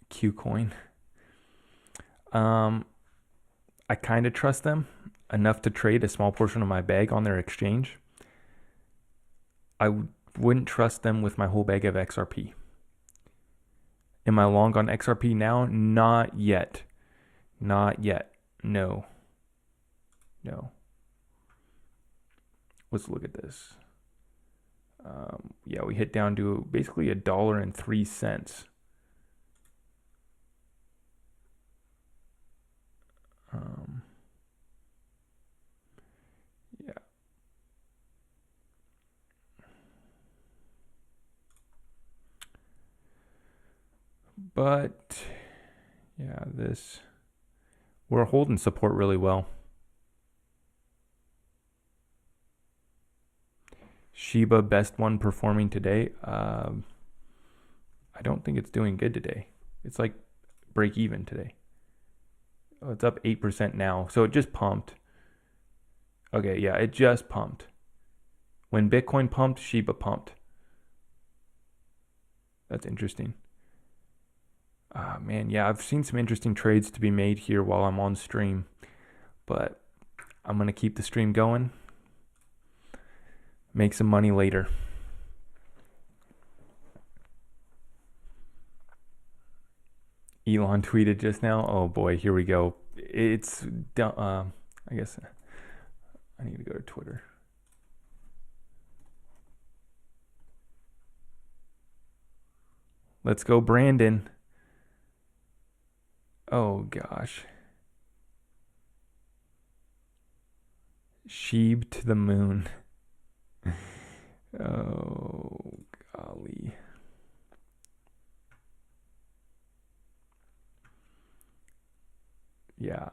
KuCoin. I kind of trust them enough to trade a small portion of my bag on their exchange. I wouldn't trust them with my whole bag of XRP. Am I long on XRP now? Not yet. Not yet. No. No. Let's look at this. Yeah, we hit down to basically $1.03. Yeah. But yeah, we're holding support really well. Shiba, best one performing today. I don't think it's doing good today. It's like break even today. Oh, it's up 8% now. So it just pumped. Okay, yeah, it just pumped. When Bitcoin pumped, Shiba pumped. That's interesting. Man, yeah, I've seen some interesting trades to be made here while I'm on stream, but I'm going to keep the stream going, make some money later. Elon tweeted just now. Oh boy, here we go. It's, I guess I need to go to Twitter. Let's go, Brandon. Oh gosh. Sheeb to the moon. Oh golly. Yeah.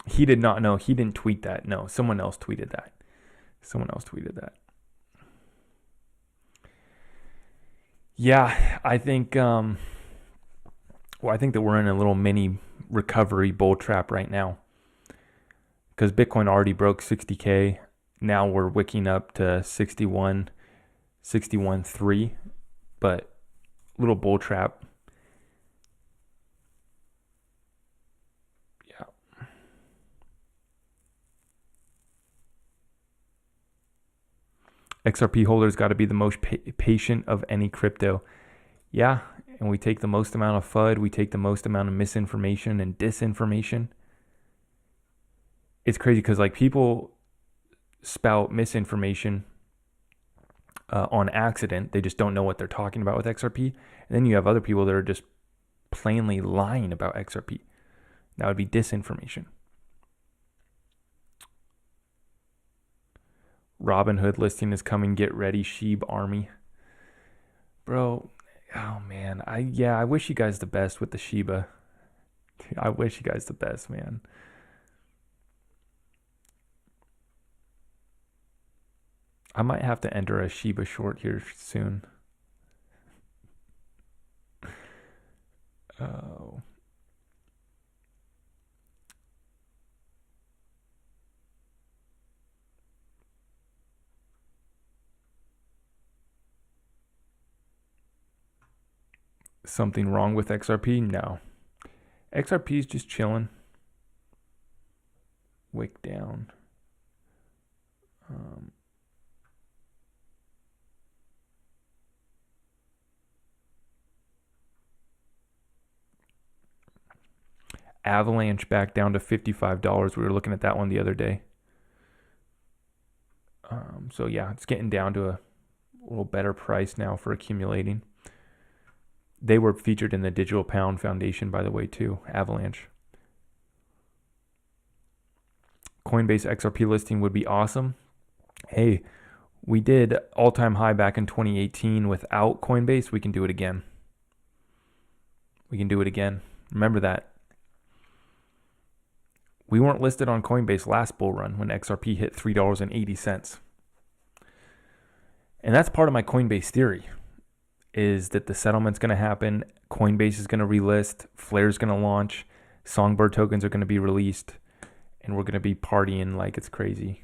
He did not know. He didn't tweet that. No, someone else tweeted that. Yeah, I think I think that we're in a little mini recovery bull trap right now. Because Bitcoin already broke 60K. Now we're wicking up to 61.3, but little bull trap. Yeah. XRP holders got to be the most patient of any crypto. Yeah, and we take the most amount of FUD. We take the most amount of misinformation and disinformation. It's crazy because like people spout misinformation on accident. They just don't know what they're talking about with XRP. And then you have other people that are just plainly lying about XRP. That would be disinformation. Robinhood listing is coming. Get ready, Sheeb Army. Bro, oh man. I wish you guys the best with the Shiba. I wish you guys the best, man. I might have to enter a Shiba short here soon. Oh. Something wrong with XRP? No. XRP is just chilling. Wick down. Avalanche back down to $55. We were looking at that one the other day. So yeah, it's getting down to a little better price now for accumulating. They were featured in the Digital Pound Foundation, by the way, too. Avalanche. Coinbase XRP listing would be awesome. Hey, we did all-time high back in 2018 without Coinbase. We can do it again. Remember that. We weren't listed on Coinbase last bull run when XRP hit $3.80. And that's part of my Coinbase theory, is that the settlement's going to happen, Coinbase is going to relist, Flare's going to launch, Songbird tokens are going to be released, and we're going to be partying like it's crazy.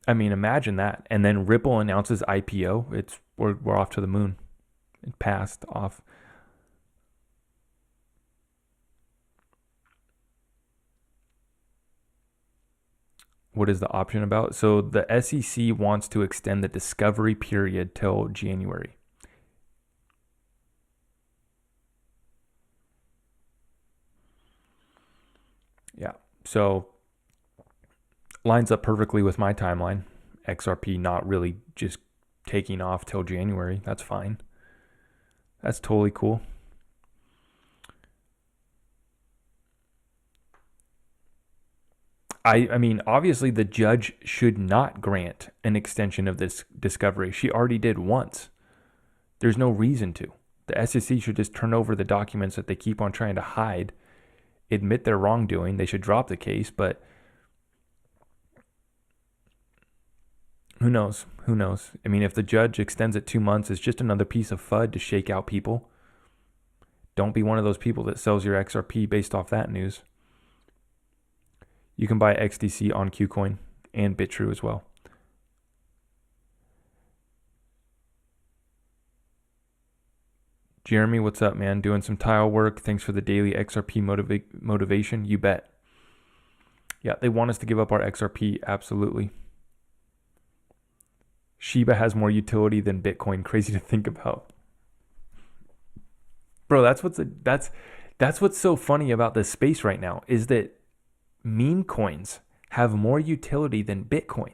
I mean, imagine that. And then Ripple announces IPO. We're off to the moon. It passed off. What is the option about? So the SEC wants to extend the discovery period till January. Yeah. So lines up perfectly with my timeline. XRP not really just taking off till January. That's fine. That's totally cool. I mean, obviously the judge should not grant an extension of this discovery. She already did once. There's no reason to. The SEC should just turn over the documents that they keep on trying to hide, admit their wrongdoing. They should drop the case, but Who knows? Who knows? I mean, if the judge extends it 2 months, it's just another piece of FUD to shake out people. Don't be one of those people that sells your XRP based off that news. You can buy XDC on KuCoin and BitTrue as well. Jeremy, what's up, man? Doing some tile work. Thanks for the daily XRP motivation. You bet. Yeah, they want us to give up our XRP. Absolutely. Shiba has more utility than Bitcoin. Crazy to think about. Bro, that's what's so funny about this space right now is that meme coins have more utility than Bitcoin.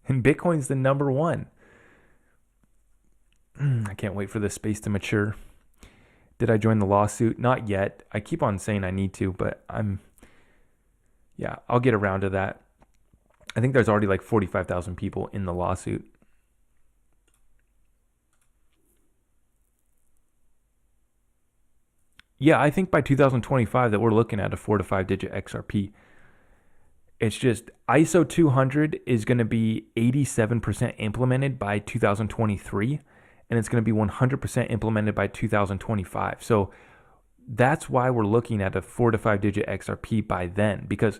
And Bitcoin's the number one. I can't wait for this space to mature. Did I join the lawsuit? Not yet. I keep on saying I need to, but I'll get around to that. I think there's already like 45,000 people in the lawsuit. Yeah, I think by 2025 that we're looking at a 4 to 5 digit XRP. It's just ISO 200 is going to be 87% implemented by 2023, and it's going to be 100% implemented by 2025. So that's why we're looking at a 4 to 5 digit XRP by then, because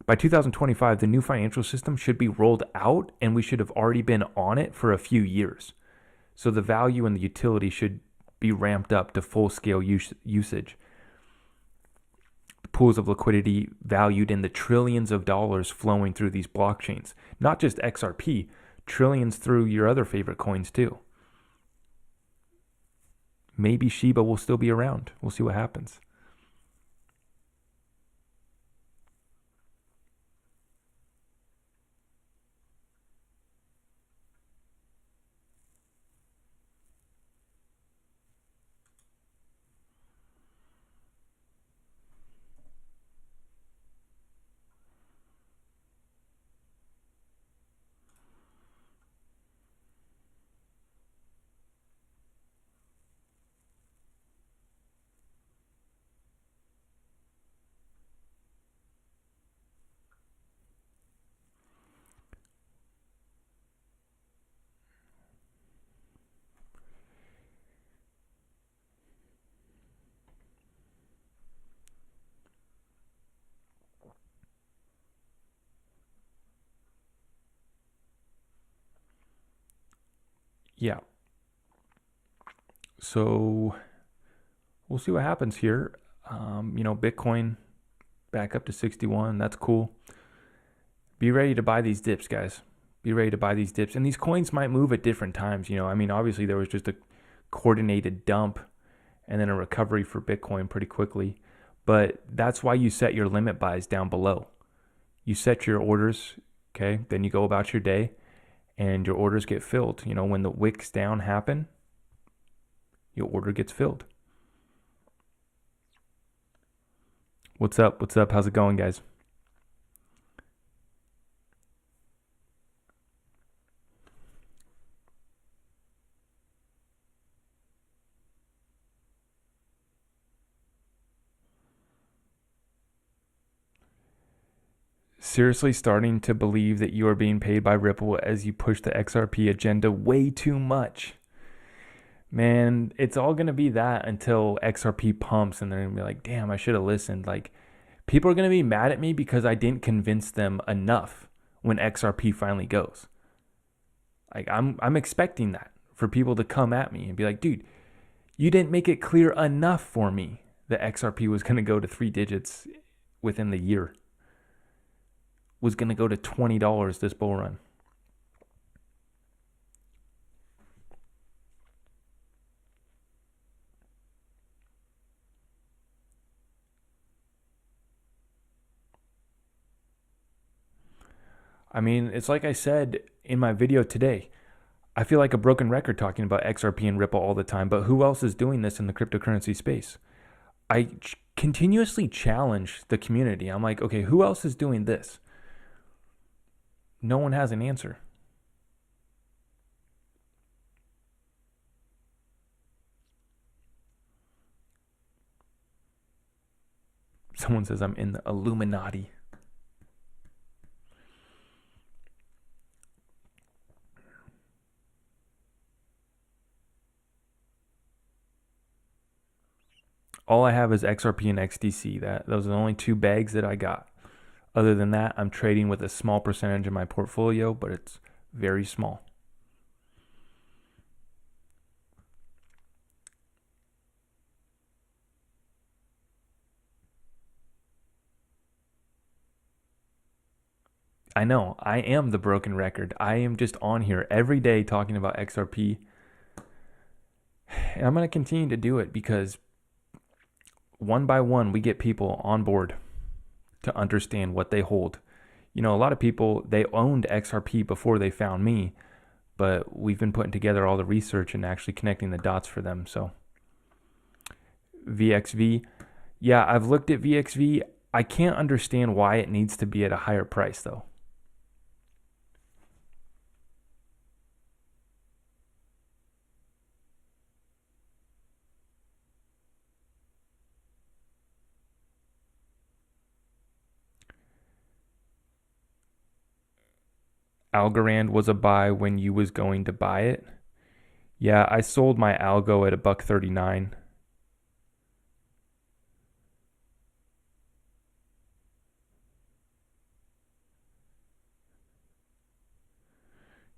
by 2025, the new financial system should be rolled out and we should have already been on it for a few years. So the value and the utility should be ramped up to full scale usage. Pools of liquidity valued in the trillions of dollars flowing through these blockchains. Not just XRP, trillions through your other favorite coins too. Maybe Shiba will still be around. We'll see what happens. Yeah. So we'll see what happens here. Bitcoin back up to 61. That's cool. Be ready to buy these dips, guys. Be ready to buy these dips. And these coins might move at different times. Obviously there was just a coordinated dump and then a recovery for Bitcoin pretty quickly. But that's why you set your limit buys down below. You set your orders, okay? Then you go about your day and your orders get filled. When the wicks down happen, your order gets filled. What's up? What's up? How's it going, guys? Seriously starting to believe that you are being paid by Ripple as you push the XRP agenda way too much. Man, it's all going to be that until XRP pumps and they're going to be like, damn, I should have listened. Like, people are going to be mad at me because I didn't convince them enough when XRP finally goes. Like, I'm expecting that for people to come at me and be like, dude, you didn't make it clear enough for me that XRP was going to go to 3 digits within the year. Was going to go to $20 this bull run. I mean, it's like I said in my video today. I feel like a broken record talking about XRP and Ripple all the time, but who else is doing this in the cryptocurrency space? I continuously challenge the community. I'm like, okay, who else is doing this? No one has an answer. Someone says I'm in the Illuminati. All I have is XRP and XDC. Those are the only two bags that I got. Other than that, I'm trading with a small percentage of my portfolio, but it's very small. I know, I am the broken record. I am just on here every day talking about XRP. And I'm going to continue to do it because one by one, we get people on board to understand what they hold. You know, a lot of people, they owned XRP before they found me, but we've been putting together all the research and actually connecting the dots for them. So VXV, yeah, I've looked at VXV. I can't understand why it needs to be at a higher price though. Algorand was a buy when you was going to buy it. Yeah, I sold my algo at $1.39.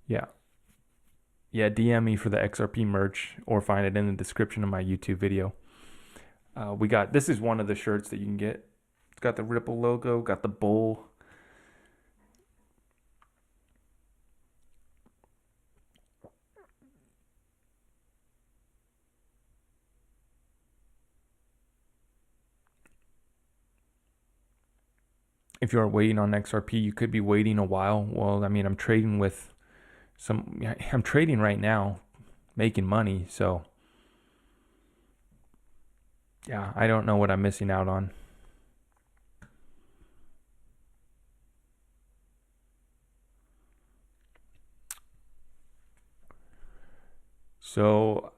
Yeah. Yeah, DM me for the XRP merch or find it in the description of my YouTube video. This is one of the shirts that you can get. It's got the Ripple logo, got the bull. If you are waiting on XRP, you could be waiting a while. Well, I mean, I'm trading right now, making money. So, yeah, I don't know what I'm missing out on. So,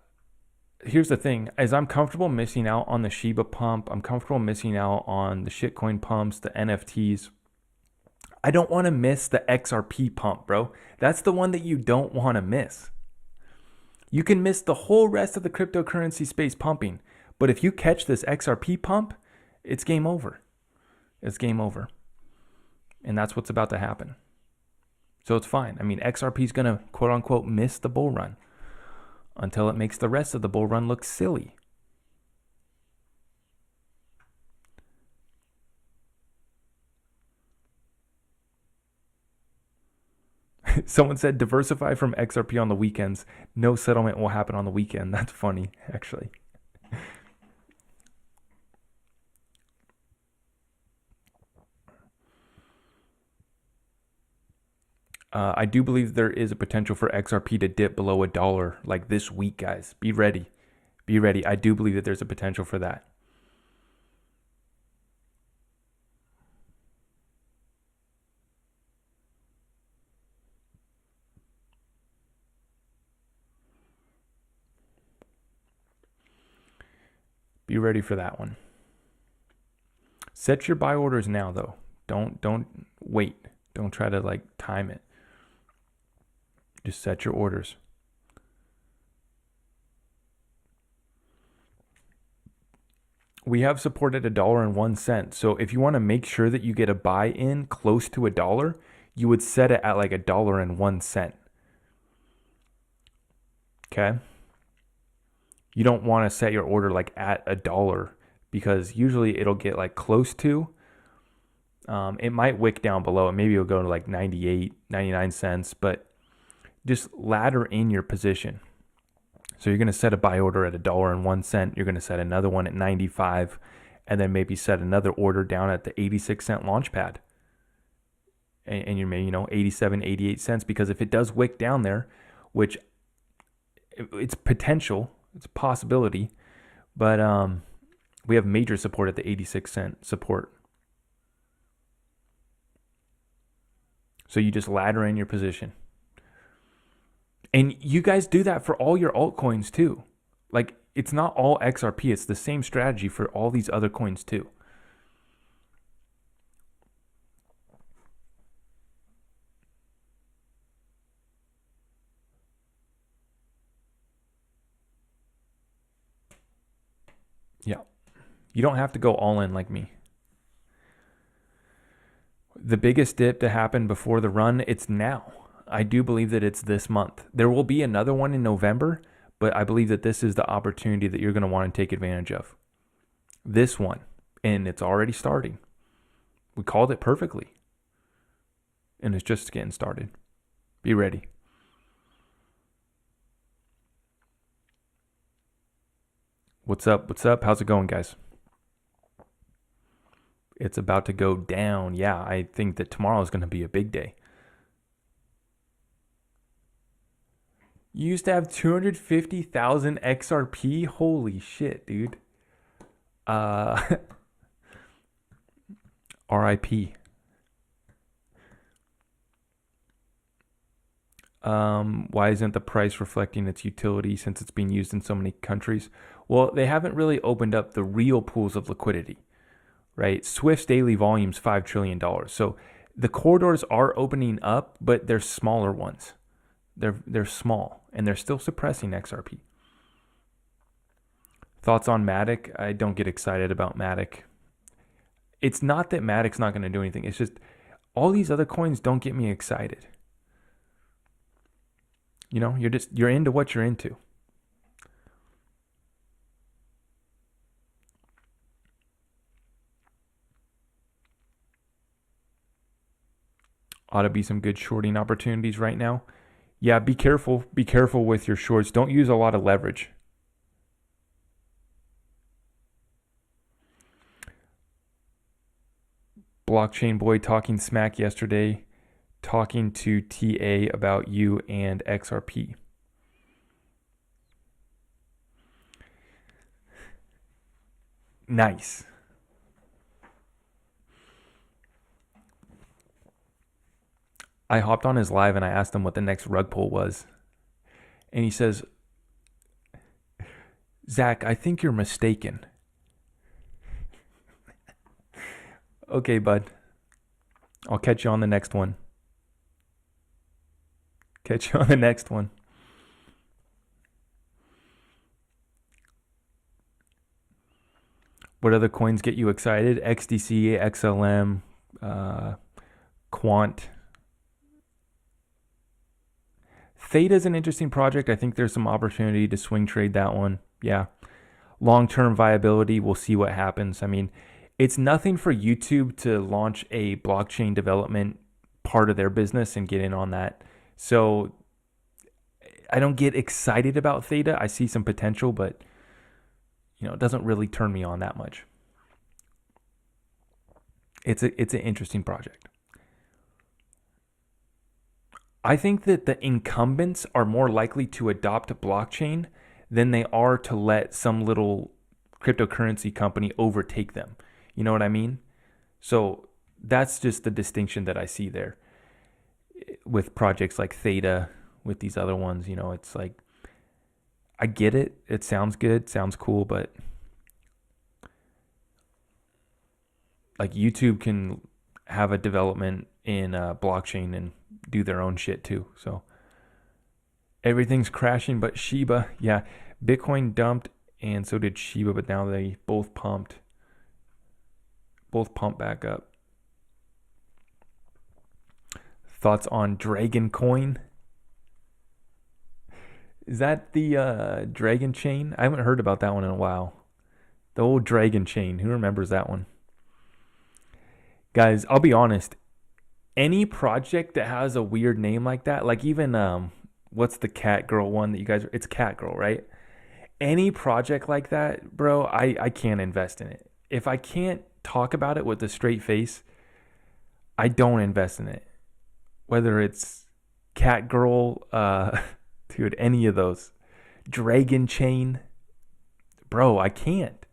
here's the thing, as I'm comfortable missing out on the Shiba pump, I'm comfortable missing out on the shitcoin pumps, the NFTs. I don't want to miss the XRP pump, bro. That's the one that you don't want to miss. You can miss the whole rest of the cryptocurrency space pumping, but if you catch this XRP pump, it's game over. It's game over. And that's what's about to happen. So it's fine. I mean, XRP is going to quote unquote miss the bull run until it makes the rest of the bull run look silly. Someone said diversify from XRP on the weekends. No settlement will happen on the weekend. That's funny, actually. I do believe there is a potential for XRP to dip below $1 like this week, guys. Be ready. Be ready. I do believe that there's a potential for that. Be ready for that one. Set your buy orders now though. Don't wait. Don't try to like time it. Just set your orders. We have support at $1.01. So if you want to make sure that you get a buy in close to $1, you would set it at like $1.01. Okay. You don't want to set your order like at $1 because usually it'll get like close to. It might wick down below it. Maybe it'll go to like 98, 99 cents, but just ladder in your position. So you're going to set a buy order at $1.01. You're going to set another one at 95, and then maybe set another order down at the 86-cent launch pad. And you're maybe 87, 88 cents, because if it does wick down there, which it's potential, it's a possibility, but we have major support at the 86-cent support. So you just ladder in your position. And you guys do that for all your altcoins too. Like, it's not all XRP. It's the same strategy for all these other coins too. Yeah. You don't have to go all in like me. The biggest dip to happen before the run, it's now. I do believe that it's this month. There will be another one in November, but I believe that this is the opportunity that you're going to want to take advantage of. This one, and it's already starting. We called it perfectly, and it's just getting started. Be ready. What's up? What's up? How's it going, guys? It's about to go down. Yeah, I think that tomorrow is going to be a big day. You used to have 250,000 XRP? Holy shit, dude. RIP. Why isn't the price reflecting its utility since it's being used in so many countries? Well, they haven't really opened up the real pools of liquidity, right? Swift's daily volume's $5 trillion. So the corridors are opening up, but they're smaller ones. They're small, and they're still suppressing XRP. Thoughts on Matic? I don't get excited about Matic. It's not that Matic's not going to do anything. It's just all these other coins don't get me excited. You know, you're into what you're into. Ought to be some good shorting opportunities right now. Yeah, be careful. Be careful with your shorts. Don't use a lot of leverage. Blockchain Boy talking smack yesterday, talking to TA about you and XRP. Nice. I hopped on his live and I asked him what the next rug pull was. And he says, Zach, I think you're mistaken. Okay, bud. I'll catch you on the next one. Catch you on the next one. What other coins get you excited? XDC, XLM, Quant. Theta is an interesting project. I think there's some opportunity to swing trade that one. Yeah. Long-term viability, we'll see what happens. I mean, it's nothing for YouTube to launch a blockchain development part of their business and get in on that. So I don't get excited about Theta. I see some potential, but it doesn't really turn me on that much. It's an interesting project. I think that the incumbents are more likely to adopt a blockchain than they are to let some little cryptocurrency company overtake them. You know what I mean? So that's just the distinction that I see there with projects like Theta, with these other ones. It's like, I get it. It sounds good, sounds cool, but like YouTube can have a development in blockchain and do their own shit too. So everything's crashing but Shiba. Yeah, Bitcoin dumped and so did Shiba, but now they both pumped back up. Thoughts on Dragon Coin? Is that the Dragon Chain? I haven't heard about that one in a while. The old Dragon Chain. Who remembers that one? Guys, I'll be honest. Any project that has a weird name like that, like even what's the Cat Girl one that you guys? It's Cat Girl, right? Any project like that, bro, I can't invest in it. If I can't talk about it with a straight face, I don't invest in it. Whether it's Cat Girl, dude, any of those, Dragon Chain, bro, I can't.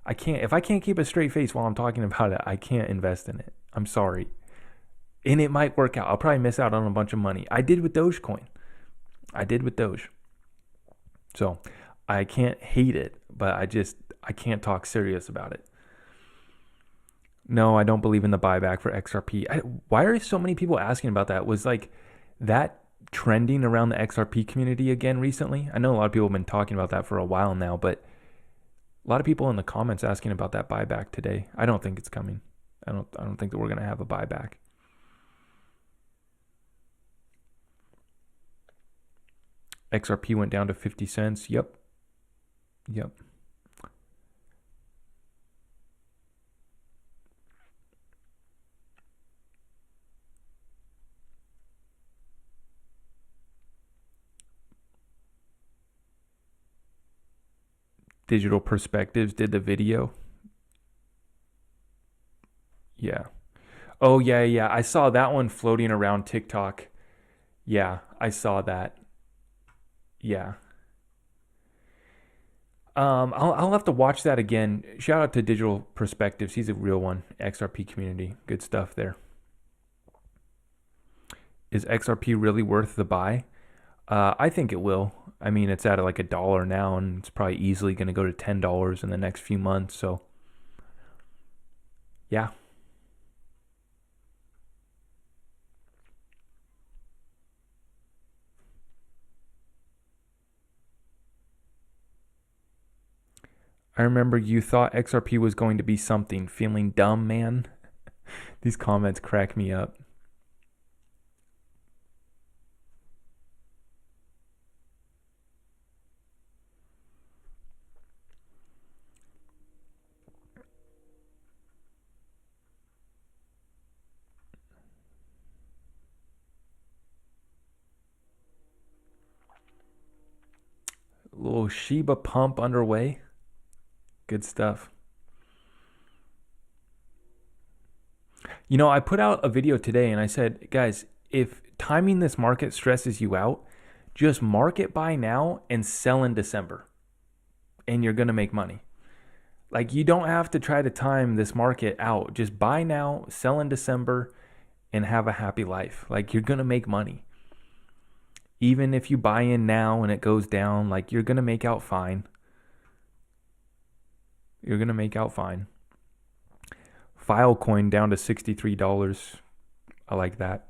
If I can't keep a straight face while I'm talking about it, I can't invest in it. I'm sorry. And it might work out. I'll probably miss out on a bunch of money. I did with Dogecoin. So I can't hate it, but I can't talk serious about it. No, I don't believe in the buyback for XRP. Why are so many people asking about that? Was like that trending around the XRP community again recently? I know a lot of people have been talking about that for a while now, but A lot of people in the comments asking about that buyback today. I don't think it's coming. I don't think that we're going to have a buyback. XRP went down to 50 cents. Yep. Digital Perspectives did the video. Yeah. Oh, yeah. I saw that one floating around TikTok. Yeah, I saw that. Yeah. I'll have to watch that again. Shout out to Digital Perspectives. He's a real one. XRP community. Good stuff there. Is XRP really worth the buy? I think it will. I mean, it's at like $1 now, and it's probably easily going to go to $10 in the next few months. So, yeah. I remember you thought XRP was going to be something. Feeling dumb, man? These comments crack me up. A little Shiba pump underway. Good stuff. You know, I put out a video today and I said, guys, if timing this market stresses you out, just market buy now and sell in December, and you're going to make money. Like, you don't have to try to time this market out. Just buy now, sell in December, and have a happy life. Like, you're going to make money. Even if you buy in now and it goes down, like, you're going to make out fine. You're going to make out fine. Filecoin down to $63. I like that.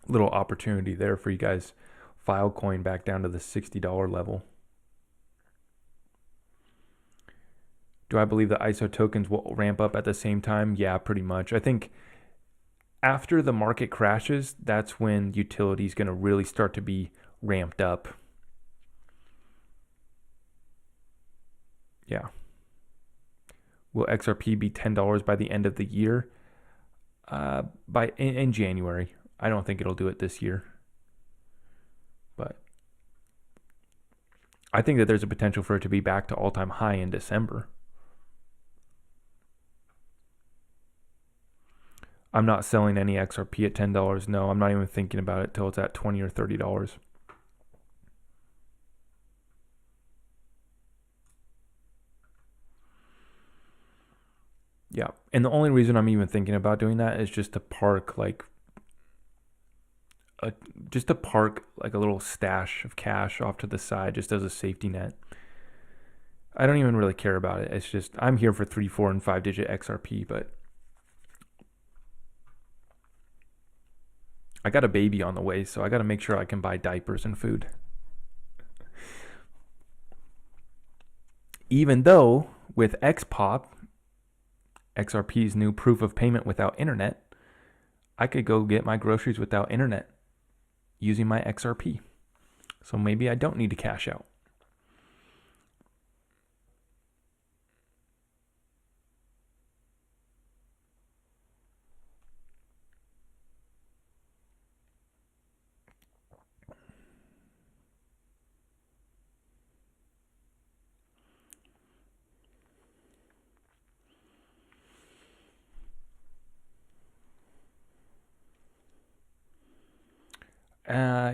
Little opportunity there for you guys. Filecoin back down to the $60 level. Do I believe the ISO tokens will ramp up at the same time? Yeah, pretty much. I think after the market crashes, that's when utility is going to really start to be ramped up. Yeah. Will XRP be $10 by the end of the year? In January. I don't think it'll do it this year. But I think that there's a potential for it to be back to all-time high in December. I'm not selling any XRP at $10. No, I'm not even thinking about it till it's at $20 or $30. Yeah, and the only reason I'm even thinking about doing that is just to park like a little stash of cash off to the side, just as a safety net. I don't even really care about it. It's just I'm here for 3, 4, and 5-digit XRP, but I got a baby on the way, so I got to make sure I can buy diapers and food. Even though with XPOP, XRP's new proof of payment without internet, I could go get my groceries without internet using my XRP. So maybe I don't need to cash out.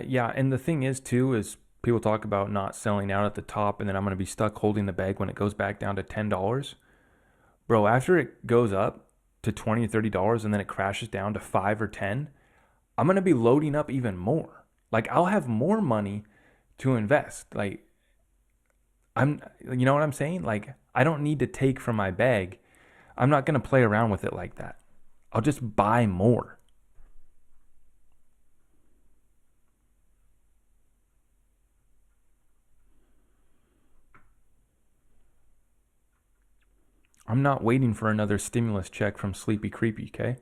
Yeah, and the thing is too is people talk about not selling out at the top, and then I'm going to be stuck holding the bag when it goes back down to $10. Bro, after it goes up to $20 or $30 and then it crashes down to 5 or 10, I'm going to be loading up even more. Like, I'll have more money to invest. Like, you know what I'm saying? Like, I don't need to take from my bag. I'm not going to play around with it like that. I'll just buy more. I'm not waiting for another stimulus check from Sleepy Creepy, okay?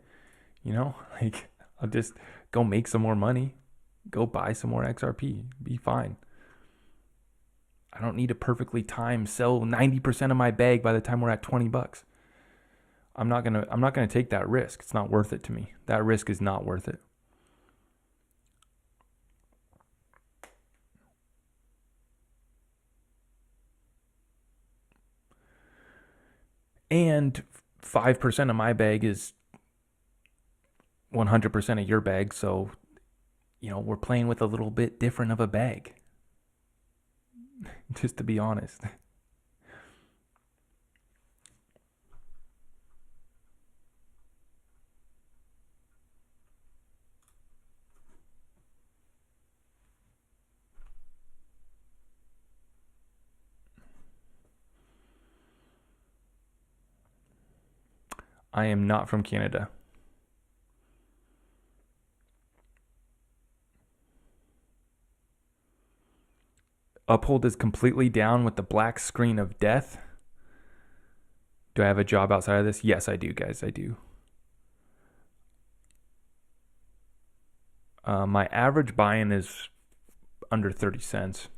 You know, like, I'll just go make some more money, go buy some more XRP, be fine. I don't need to perfectly time sell 90% of my bag by the time we're at $20. I'm not gonna take that risk. It's not worth it to me. That risk is not worth it. And 5% of my bag is 100% of your bag, so we're playing with a little bit different of a bag. Just to be honest. I am not from Canada. Uphold is completely down with the black screen of death. Do I have a job outside of this? Yes, I do, guys. I do. My average buy-in is under 30 cents.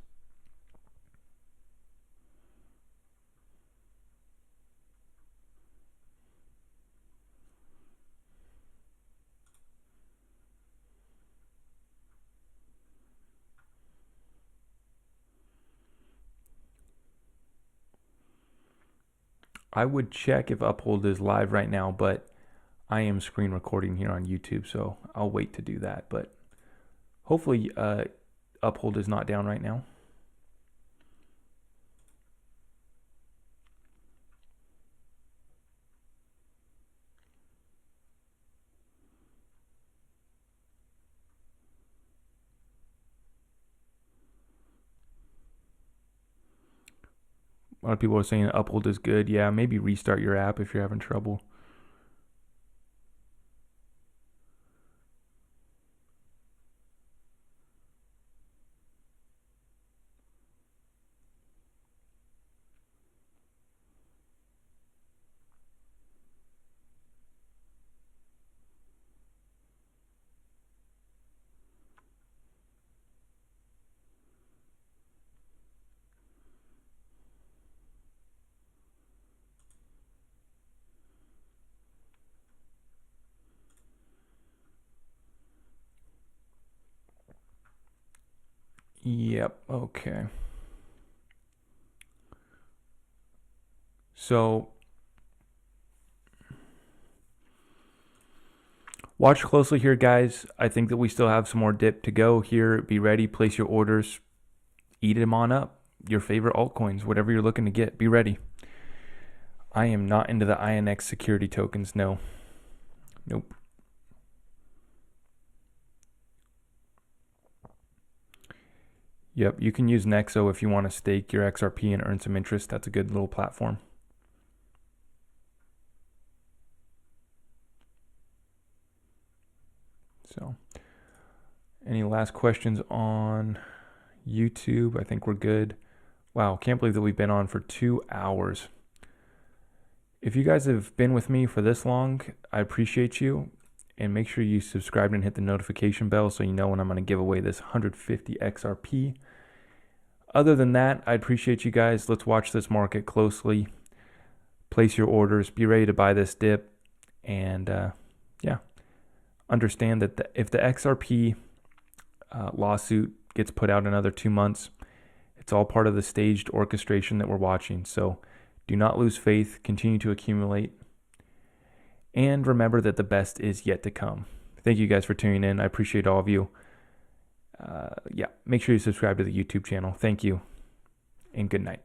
I would check if Uphold is live right now, but I am screen recording here on YouTube, so I'll wait to do that. But hopefully Uphold is not down right now. A lot of people are saying Uphold is good. Yeah, maybe restart your app if you're having trouble. Yep, okay. So watch closely here, guys. I think that we still have some more dip to go here. Be ready, place your orders, eat them on up. Your favorite altcoins, whatever you're looking to get, be ready. I am not into the INX security tokens, no. Nope. Yep, you can use Nexo if you want to stake your XRP and earn some interest. That's a good little platform. So, any last questions on YouTube? I think we're good. Wow, can't believe that we've been on for 2 hours. If you guys have been with me for this long, I appreciate you. And make sure you subscribe and hit the notification bell so you know when I'm going to give away this 150 XRP. Other than that, I appreciate you guys. Let's watch this market closely. Place your orders. Be ready to buy this dip. And yeah, understand that if the XRP lawsuit gets put out another 2 months, it's all part of the staged orchestration that we're watching. So do not lose faith. Continue to accumulate. And remember that the best is yet to come. Thank you guys for tuning in. I appreciate all of you. Yeah, make sure you subscribe to the YouTube channel. Thank you, and good night.